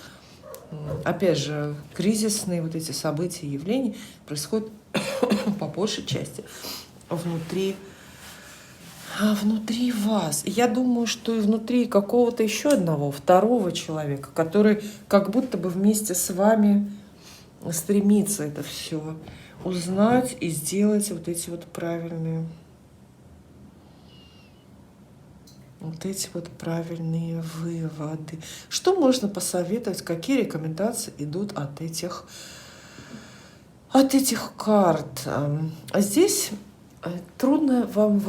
опять же, кризисные вот эти события и явления происходят по большей части внутри вас. И я думаю, что и внутри какого-то еще одного, второго человека, который как будто бы вместе с вами стремится это все узнать и сделать вот эти вот правильные выводы. Что можно посоветовать, какие рекомендации идут от этих карт? Здесь трудно вам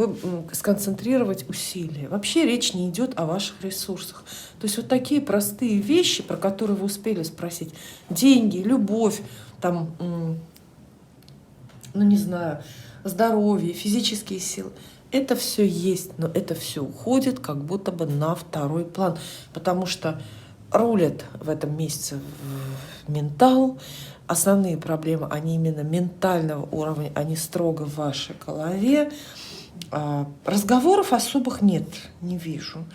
сконцентрировать усилия. Вообще речь не идет о ваших ресурсах. То есть вот такие простые вещи, про которые вы успели спросить: деньги, любовь, там, ну не знаю, здоровье, физические силы. Это все есть, но это все уходит как будто бы на второй план, потому что рулят в этом месяце ментал. Основные проблемы, они именно ментального уровня, они строго в вашей голове. Разговоров особых нет, не вижу.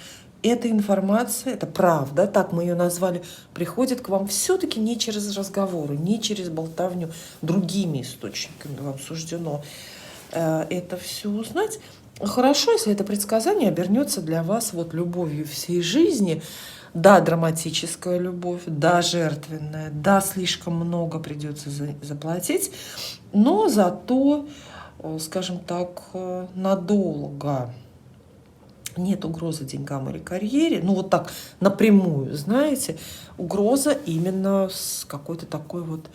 Эта информация, это правда, так мы ее назвали, приходит к вам все-таки не через разговоры, не через болтовню, другими источниками вам суждено это все узнать. Хорошо, если это предсказание обернется для вас вот любовью всей жизни. Да, драматическая любовь, да, жертвенная, да, слишком много придется заплатить, но зато скажем так, надолго. Нет угрозы деньгам или карьере, ну вот так напрямую, знаете, угроза именно с какой-то такой вот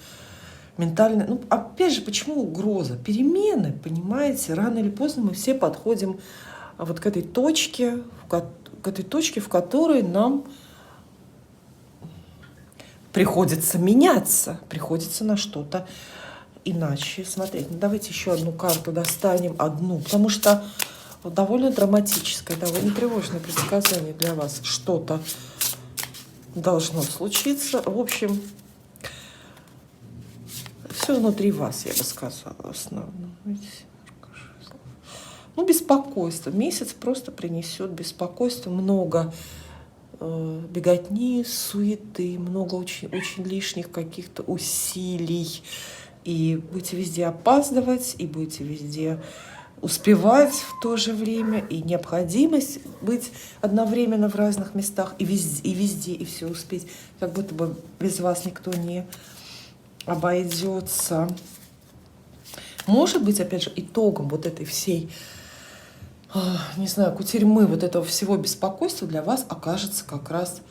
ментальной, ну опять же, почему угроза? Перемены, понимаете, рано или поздно мы все подходим вот к этой точке, в которой нам приходится меняться, приходится на что-то иначе смотреть. Ну, давайте еще одну карту достанем, одну, потому что довольно драматическое, довольно тревожное предсказание для вас. Что-то должно случиться. В общем, все внутри вас, я бы сказала, в основном. Ну, беспокойство. Месяц просто принесет беспокойство, много беготни, суеты, много очень лишних каких-то усилий. И будете везде опаздывать, и будете везде успевать в то же время, и необходимость быть одновременно в разных местах, и везде, и все успеть, как будто бы без вас никто не обойдется. Может быть, опять же, итогом вот этой всей, не знаю, кутерьмы, вот этого всего беспокойства для вас окажется как раз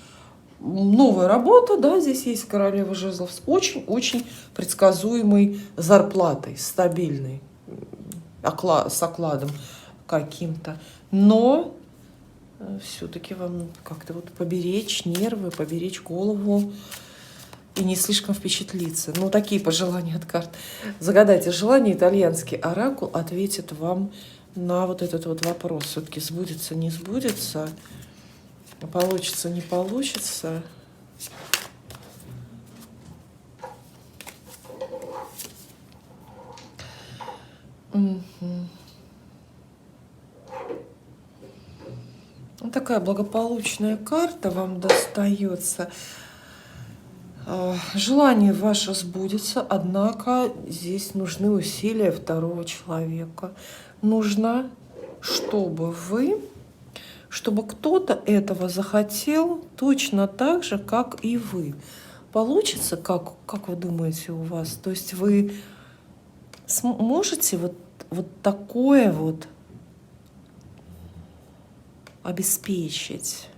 новая работа, да, здесь есть королева жезлов с очень-очень предсказуемой зарплатой, стабильной, с окладом каким-то. Но все-таки вам как-то вот поберечь нервы, поберечь голову и не слишком впечатлиться. Ну, такие пожелания от карт. Загадайте желание, итальянский оракул ответит вам на вот этот вот вопрос. Все-таки сбудется, не сбудется, получится, не получится. Вот такая благополучная карта вам достается. Желание ваше сбудется, однако здесь нужны усилия второго человека. Нужно, чтобы кто-то этого захотел точно так же, как и вы. Получится, как вы думаете у вас? То есть вы сможете вот такое вот обеспечить,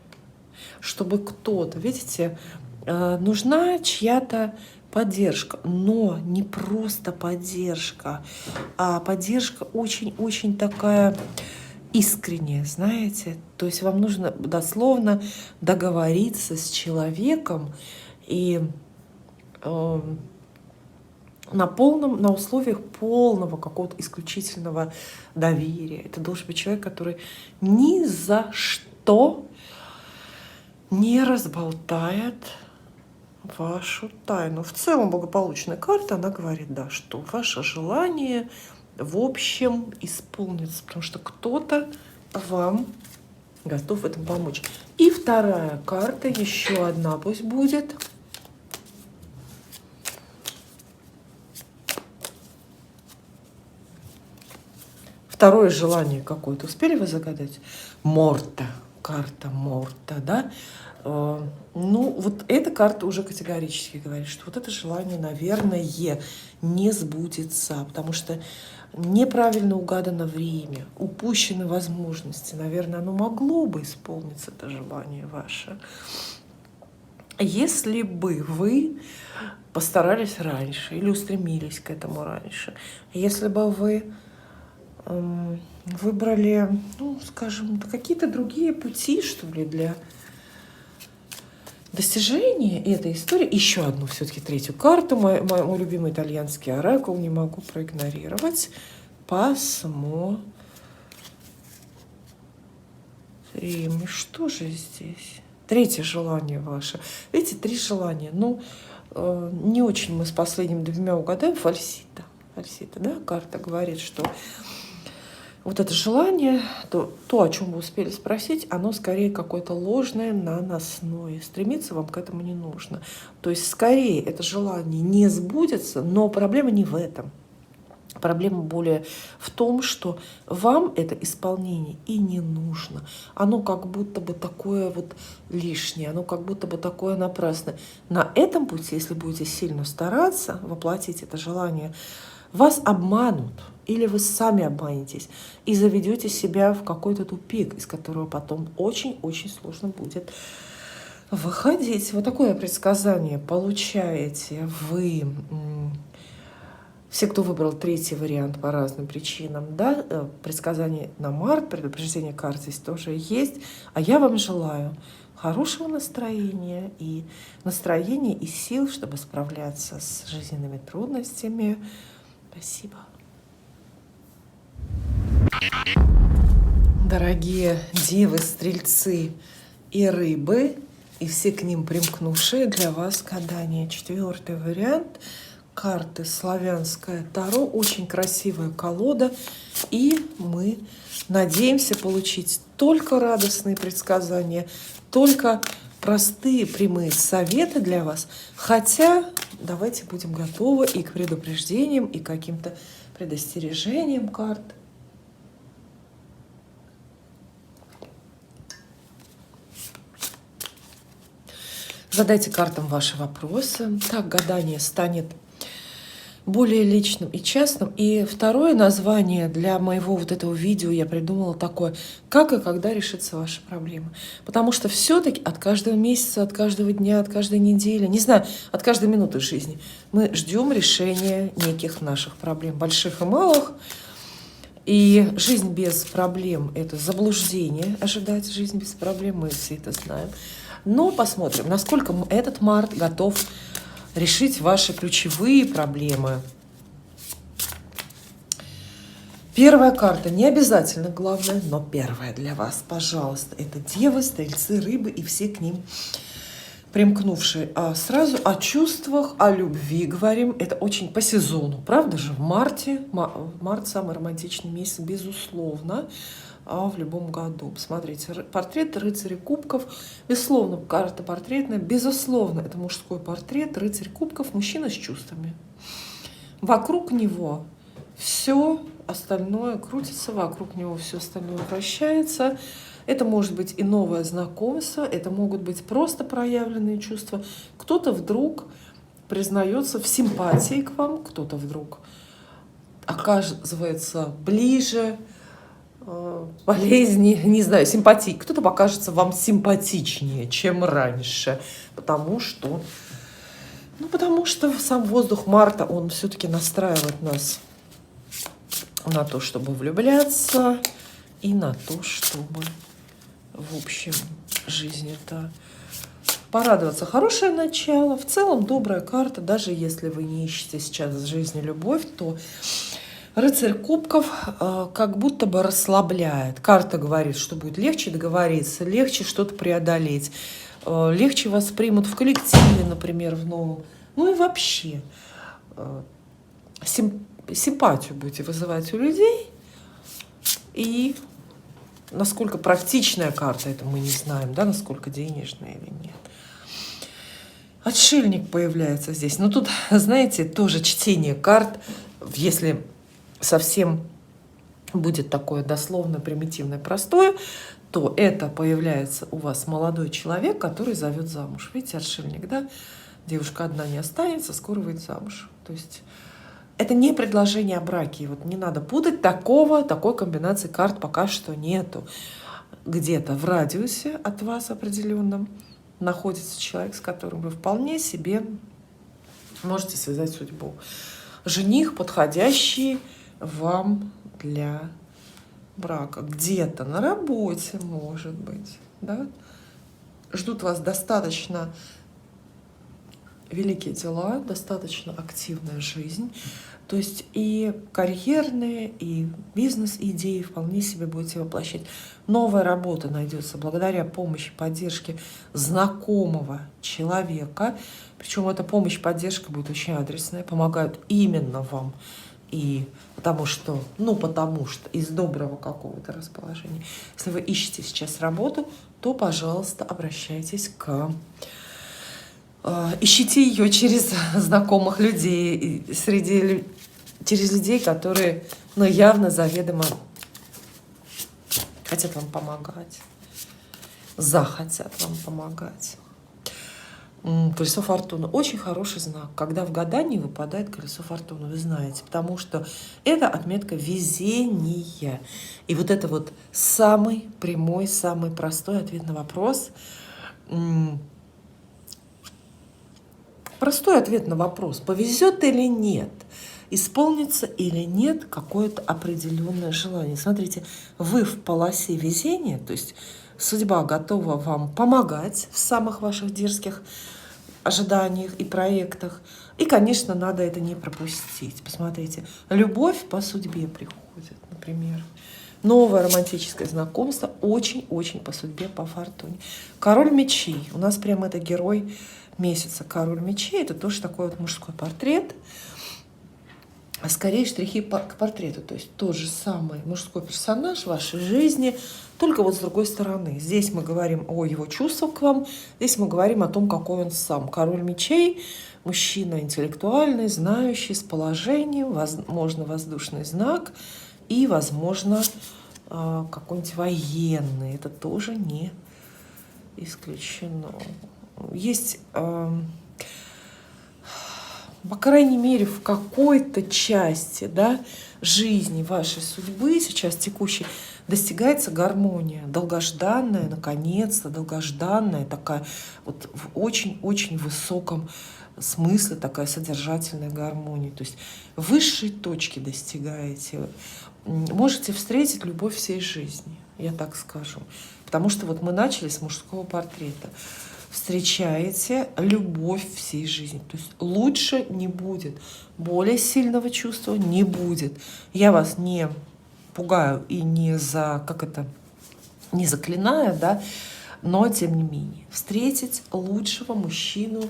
чтобы кто-то, видите, нужна чья-то поддержка, но не просто поддержка, а поддержка очень-очень такая искренняя, знаете. То есть вам нужно дословно договориться с человеком и на условиях полного какого-то исключительного доверия. Это должен быть человек, который ни за что не разболтает вашу тайну. В целом благополучная карта, она говорит, да, что ваше желание в общем исполнится, потому что кто-то вам готов в этом помочь. И вторая карта, еще одна пусть будет. Второе желание какое-то успели вы загадать? Морта, карта Морта, да? Ну, вот эта карта уже категорически говорит, что вот это желание, наверное, не сбудется, потому что неправильно угадано время, упущены возможности. Наверное, оно могло бы исполниться, это желание ваше, если бы вы постарались раньше или устремились к этому раньше. Если бы вы выбрали, ну, скажем, какие-то другие пути, что ли, для достижения этой истории. Еще одну, все-таки третью карту, мой любимый итальянский оракул, не могу проигнорировать. Посмотрим, что же здесь? Третье желание ваше. Видите, 3 желания. Ну, не очень мы с последними 2 угадаем. Фальсита, да, карта говорит, что вот это желание, то, о чем вы успели спросить, оно скорее какое-то ложное, наносное. Стремиться вам к этому не нужно. То есть скорее это желание не сбудется, но проблема не в этом. Проблема более в том, что вам это исполнение и не нужно. Оно как будто бы такое вот лишнее, оно как будто бы такое напрасное. На этом пути, если будете сильно стараться воплотить это желание вас обманут, или вы сами обманетесь и заведете себя в какой-то тупик, из которого потом очень-очень сложно будет выходить. Вот такое предсказание получаете вы. Все, кто выбрал третий вариант по разным причинам, да, предсказание на март, предупреждение карт здесь тоже есть. А я вам желаю хорошего настроения и сил, чтобы справляться с жизненными трудностями. Спасибо. Дорогие девы, стрельцы и рыбы, и все к ним примкнувшие, для вас гадание. Четвертый вариант. Карты «Славянское Таро». Очень красивая колода. И мы надеемся получить только радостные предсказания, только простые прямые советы для вас. Хотя давайте будем готовы и к предупреждениям, и к каким-то предостережениям карт. Задайте картам ваши вопросы. Так гадание станет более личным и частным. И второе название для моего вот этого видео я придумала такое: как и когда решится ваша проблема. Потому что все-таки от каждого месяца, от каждого дня, от каждой недели, не знаю, от каждой минуты жизни мы ждем решения неких наших проблем, больших и малых. И жизнь без проблем — это заблуждение, ожидать жизнь без проблем, мы все это знаем. Но посмотрим, насколько этот март готов решить ваши ключевые проблемы. Первая карта, не обязательно главная, но первая для вас, пожалуйста, это девы, стрельцы, рыбы и все к ним примкнувшие. А сразу о чувствах, о любви говорим. Это очень по сезону, правда же? В марте, март самый романтичный месяц, безусловно, в любом году. Посмотрите, портрет рыцаря кубков, безусловно, карта портретная, безусловно, это мужской портрет, рыцарь кубков, мужчина с чувствами. Вокруг него все остальное крутится, вокруг него все остальное вращается. Это может быть и новое знакомство, это могут быть просто проявленные чувства. Кто-то вдруг признается в симпатии к вам, кто-то вдруг оказывается ближе, болезни, не знаю, симпатии. Кто-то покажется вам симпатичнее, чем раньше, потому что сам воздух марта, он все-таки настраивает нас на то, чтобы влюбляться, и на то, чтобы, в общем, жизнь-то порадоваться. Хорошее начало, в целом добрая карта, даже если вы не ищете сейчас в жизни любовь, то рыцарь кубков как будто бы расслабляет. Карта говорит, что будет легче договориться, легче что-то преодолеть, легче вас примут в коллективе, например, в новом. Ну и вообще симпатию будете вызывать у людей. И насколько практичная карта, это мы не знаем, да, насколько денежная или нет. Отшельник появляется здесь. Но тут, знаете, тоже чтение карт, если совсем будет такое дословно, примитивное, простое, то это появляется у вас молодой человек, который зовет замуж. Видите, отшельник, да? Девушка одна не останется, скоро выйдет замуж. То есть это не предложение о браке. Вот не надо путать, такой комбинации карт пока что нету. Где-то в радиусе от вас определенном находится человек, с которым вы вполне себе можете связать судьбу. Жених, подходящий вам для брака. Где-то на работе, может быть, да? Ждут вас достаточно великие дела, достаточно активная жизнь. То есть и карьерные, и бизнес-идеи вполне себе будете воплощать. Новая работа найдется благодаря помощи, поддержке знакомого человека. Причем эта помощь, поддержка будет очень адресная, помогают именно вам. И потому что из доброго какого-то расположения. Если вы ищете сейчас работу, то, пожалуйста, обращайтесь ищите ее через знакомых людей, через людей, которые, явно, заведомо хотят вам помогать, захотят вам помогать. Колесо фортуны. Очень хороший знак, когда в гадании выпадает колесо фортуны, вы знаете, потому что это отметка везения. И вот это вот самый прямой, самый простой ответ на вопрос. Простой ответ на вопрос, повезет или нет, исполнится или нет какое-то определенное желание. Смотрите, вы в полосе везения, то есть судьба готова вам помогать в самых ваших дерзких ожиданиях и проектах. И, конечно, надо это не пропустить. Посмотрите, любовь по судьбе приходит, например. Новое романтическое знакомство очень-очень по судьбе, по фортуне. Король мечей. У нас прямо это герой месяца. Король мечей. Это тоже такой вот мужской портрет. А скорее штрихи к портрету. То есть тот же самый мужской персонаж в вашей жизни, только вот с другой стороны. Здесь мы говорим о его чувствах к вам, здесь мы говорим о том, какой он сам. Король мечей, мужчина интеллектуальный, знающий, с положением, возможно, воздушный знак и, возможно, какой-нибудь военный. Это тоже не исключено. Есть... по крайней мере, в какой-то части, да, жизни вашей судьбы, сейчас текущей, достигается гармония, долгожданная, наконец-то, долгожданная, такая вот в очень-очень высоком смысле, такая содержательная гармония. То есть высшей точки достигаете, можете встретить любовь всей жизни, я так скажу. Потому что вот мы начали с мужского портрета. Встречаете любовь всей жизни. То есть лучше не будет, более сильного чувства не будет. Я вас не пугаю и не не заклинаю, да, но тем не менее встретить лучшего мужчину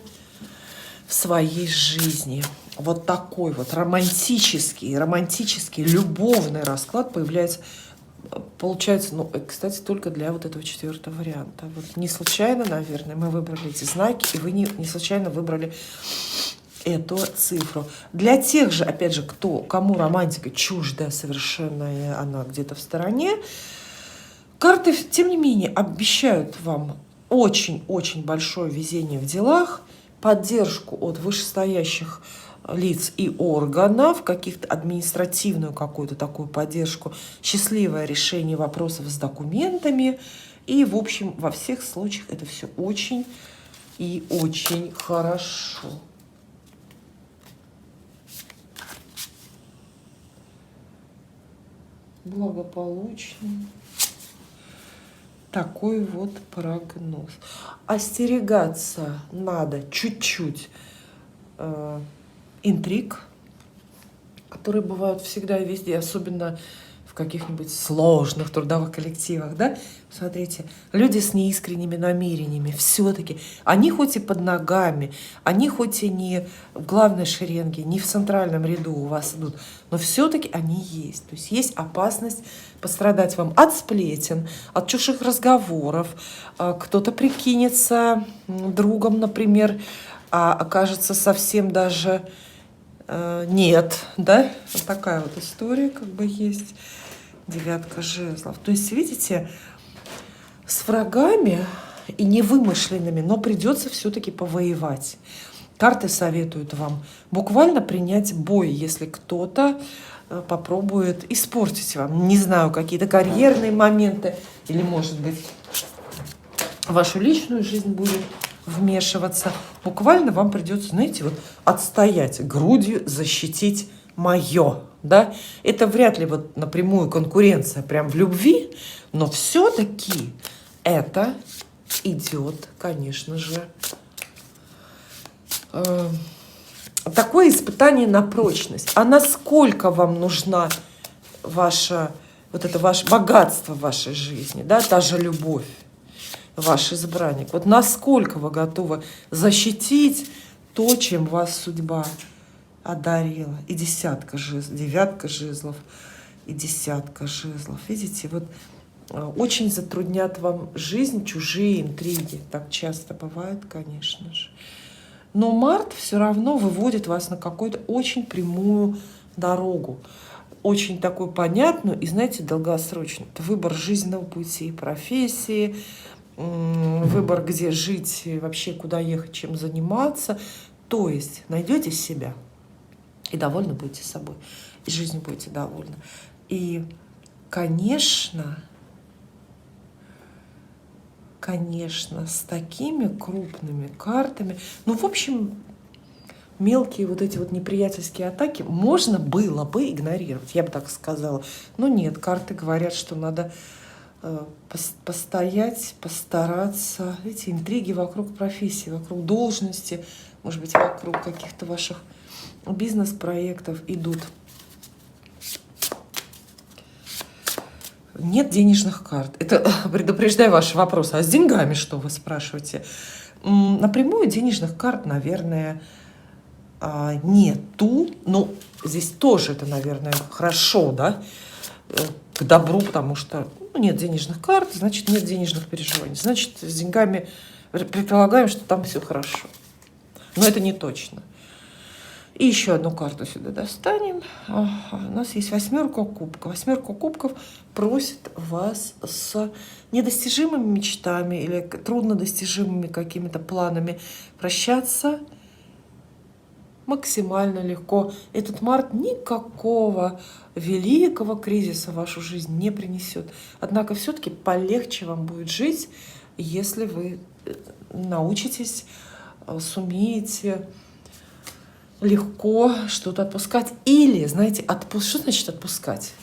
в своей жизни. Вот такой вот романтический, любовный расклад получается, ну, кстати, только для вот этого 4-го варианта. Вот не случайно, наверное, мы выбрали эти знаки, и вы не случайно выбрали эту цифру. Для тех же, опять же, кому романтика чужда совершенно, и она где-то в стороне, карты, тем не менее, обещают вам очень-очень большое везение в делах, поддержку от вышестоящих лиц и органов, каких-то административную какую-то такую поддержку, счастливое решение вопросов с документами. И, в общем, во всех случаях это все очень и очень хорошо. Благополучный. Такой вот прогноз. Остерегаться надо чуть-чуть интриг, которые бывают всегда и везде, особенно в каких-нибудь сложных трудовых коллективах, да? Смотрите, люди с неискренними намерениями, все-таки, они хоть и под ногами, они хоть и не в главной шеренге, не в центральном ряду у вас идут, но все-таки они есть. То есть есть опасность пострадать вам от сплетен, от чужих разговоров, кто-то прикинется другом, например, а окажется совсем даже нет, да? Вот такая вот история как бы есть. 9 жезлов. То есть, видите, с врагами и невымышленными, но придется все-таки повоевать. Карты советуют вам буквально принять бой, если кто-то попробует испортить вам, не знаю, какие-то карьерные моменты, или, может быть, вашу личную жизнь будет вмешиваться. Буквально вам придется, знаете, вот отстоять грудью, защитить мое. Да? Это вряд ли вот напрямую конкуренция прям в любви, но все-таки это идет, конечно же, такое испытание на прочность. А насколько вам нужна ваше богатство в вашей жизни, да, та же любовь, ваш избранник. Вот насколько вы готовы защитить то, чем вас судьба одарила. И 10 жезлов, 9 жезлов и 10 жезлов. Видите, вот очень затруднят вам жизнь чужие интриги. Так часто бывает, конечно же. Но март все равно выводит вас на какую-то очень прямую дорогу. Очень такую понятную и, знаете, долгосрочную. Это выбор жизненного пути, профессии, выбор, где жить, и вообще куда ехать, чем заниматься. То есть найдете себя и довольны будете собой, и жизнью будете довольны. И, конечно, с такими крупными картами, ну, в общем, мелкие вот эти вот неприятельские атаки можно было бы игнорировать, я бы так сказала. Но нет, карты говорят, что надо постоять, постараться. Эти интриги вокруг профессии, вокруг должности, может быть, вокруг каких-то ваших бизнес-проектов идут. Нет денежных карт. Это предупреждаю ваши вопросы. А с деньгами что, вы спрашиваете? Напрямую денежных карт, наверное, нету. Ну, здесь тоже это, наверное, хорошо, да, к добру, потому что нет денежных карт, значит, нет денежных переживаний. Значит, с деньгами предполагаем, что там все хорошо. Но это не точно. И еще одну карту сюда достанем. Ага, у нас есть 8 кубков. 8 кубков просит вас с недостижимыми мечтами или труднодостижимыми какими-то планами прощаться максимально легко. Этот март никакого великого кризиса в вашу жизнь не принесет. Однако все-таки полегче вам будет жить, если вы научитесь, сумеете легко что-то отпускать. Или, знаете, что значит отпускать?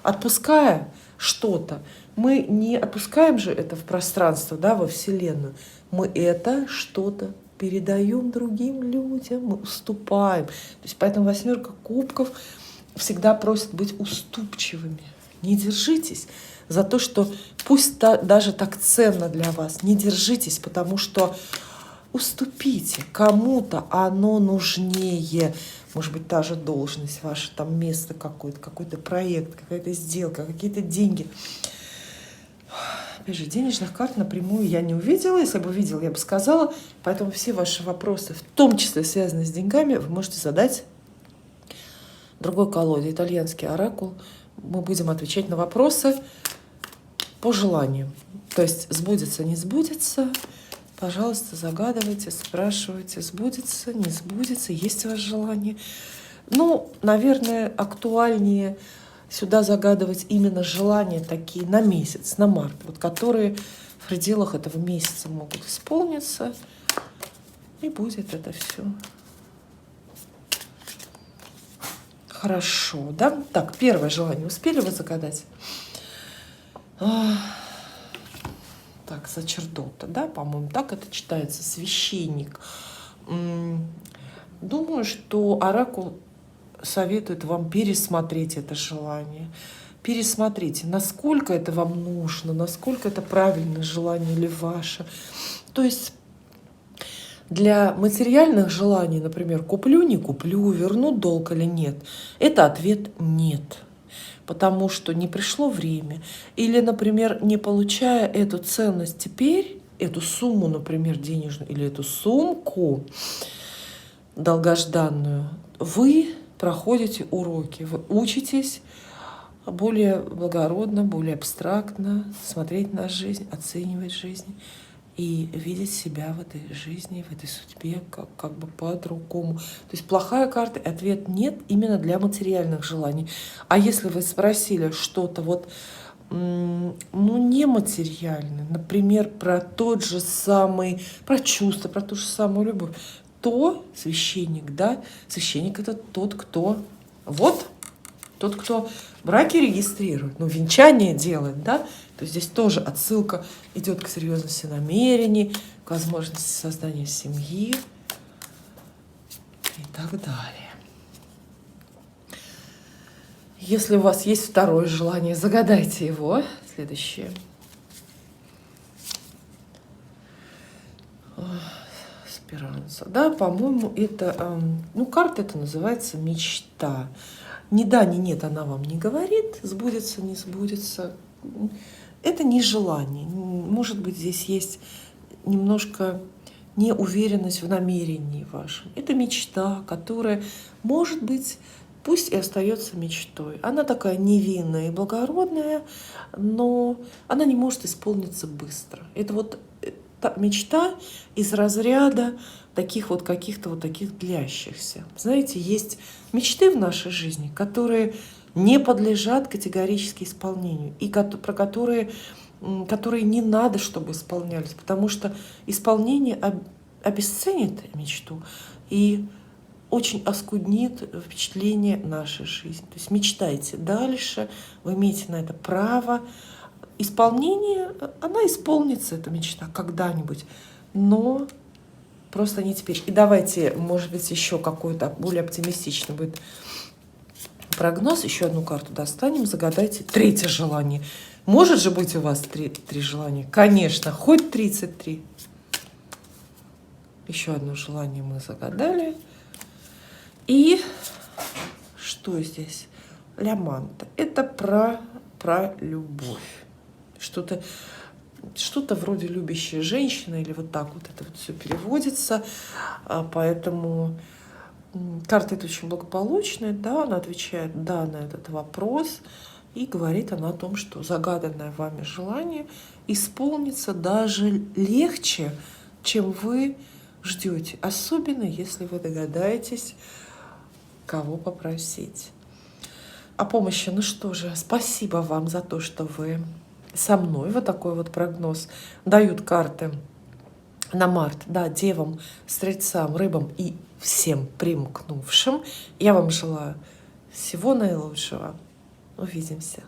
Отпуская что-то, мы не отпускаем же это в пространство, да, во Вселенную. Мы это что-то передаем другим людям, мы уступаем. То есть поэтому 8 кубков всегда просит быть уступчивыми. Не держитесь за то, что пусть даже так ценно для вас, не держитесь, потому что уступите кому-то, оно нужнее. Может быть, та же должность, ваше там место какой-то проект, какая-то сделка, какие-то деньги. Опять же, денежных карт напрямую я не увидела. Если бы увидела, я бы сказала. Поэтому все ваши вопросы, в том числе связанные с деньгами, вы можете задать другой колоде, итальянский оракул. Мы будем отвечать на вопросы по желанию. То есть сбудется, не сбудется. Пожалуйста, загадывайте, спрашивайте, сбудется, не сбудется, есть у вас желание. Ну, наверное, актуальнее сюда загадывать именно желания такие на месяц, на март, вот, которые в пределах этого месяца могут исполниться, и будет это все хорошо, да? Так, первое желание успели вы загадать? Так, сачердота, да, по-моему, так это читается, священник. Думаю, что оракул советует вам пересмотреть это желание. Пересмотрите, насколько это вам нужно, насколько это правильное желание или ваше. То есть для материальных желаний, например, куплю, не куплю, верну долг или нет, это ответ нет. Потому что не пришло время. Или, например, не получая эту ценность теперь, эту сумму, например, денежную, или эту сумку долгожданную, вы проходите уроки, вы учитесь более благородно, более абстрактно смотреть на жизнь, оценивать жизнь и видеть себя в этой жизни, в этой судьбе как бы по-другому. То есть плохая карта, ответ нет именно для материальных желаний. А если вы спросили что-то вот, ну, нематериальное, например, про тот же самый, про чувства, про ту же самую любовь, то священник, да, священник — это тот, кто браки регистрирует, ну, венчание делает, да, то здесь тоже отсылка идет к серьезности намерений, к возможности создания семьи и так далее. Если у вас есть второе желание, загадайте его. Следующее. Спиранца. Да, по-моему, это, карта это называется мечта. Ни да, ни нет она вам не говорит, сбудется, не сбудется. Это не желание. Может быть, здесь есть немножко неуверенность в намерении вашем. Это мечта, которая, может быть, пусть и остается мечтой. Она такая невинная и благородная, но она не может исполниться быстро. Это вот та мечта из разряда таких вот каких-то вот таких длящихся. Знаете, есть мечты в нашей жизни, которые не подлежат категорически исполнению, и про которые не надо, чтобы исполнялись, потому что исполнение обесценит мечту и очень оскуднит впечатление нашей жизни. То есть мечтайте дальше, вы имеете на это право. Исполнение, она исполнится, эта мечта, когда-нибудь, но просто не теперь. И давайте, может быть, еще какой-то более оптимистичный будет прогноз. Еще одну карту достанем, загадайте третье желание. Может же быть у вас три желания? Конечно, хоть 33. Еще одно желание мы загадали. И что здесь? Ля манта. Это про любовь. Что-то вроде любящая женщина, или вот так вот это вот все переводится. Поэтому карта эта очень благополучная, да, она отвечает «да» на этот вопрос. И говорит она о том, что загаданное вами желание исполнится даже легче, чем вы ждете. Особенно, если вы догадаетесь, кого попросить о помощи. Ну что же, спасибо вам за то, что вы со мной. Вот такой вот прогноз дают карты на март, да, девам, стрельцам, рыбам и всем примкнувшим. Я вам желаю всего наилучшего. Увидимся.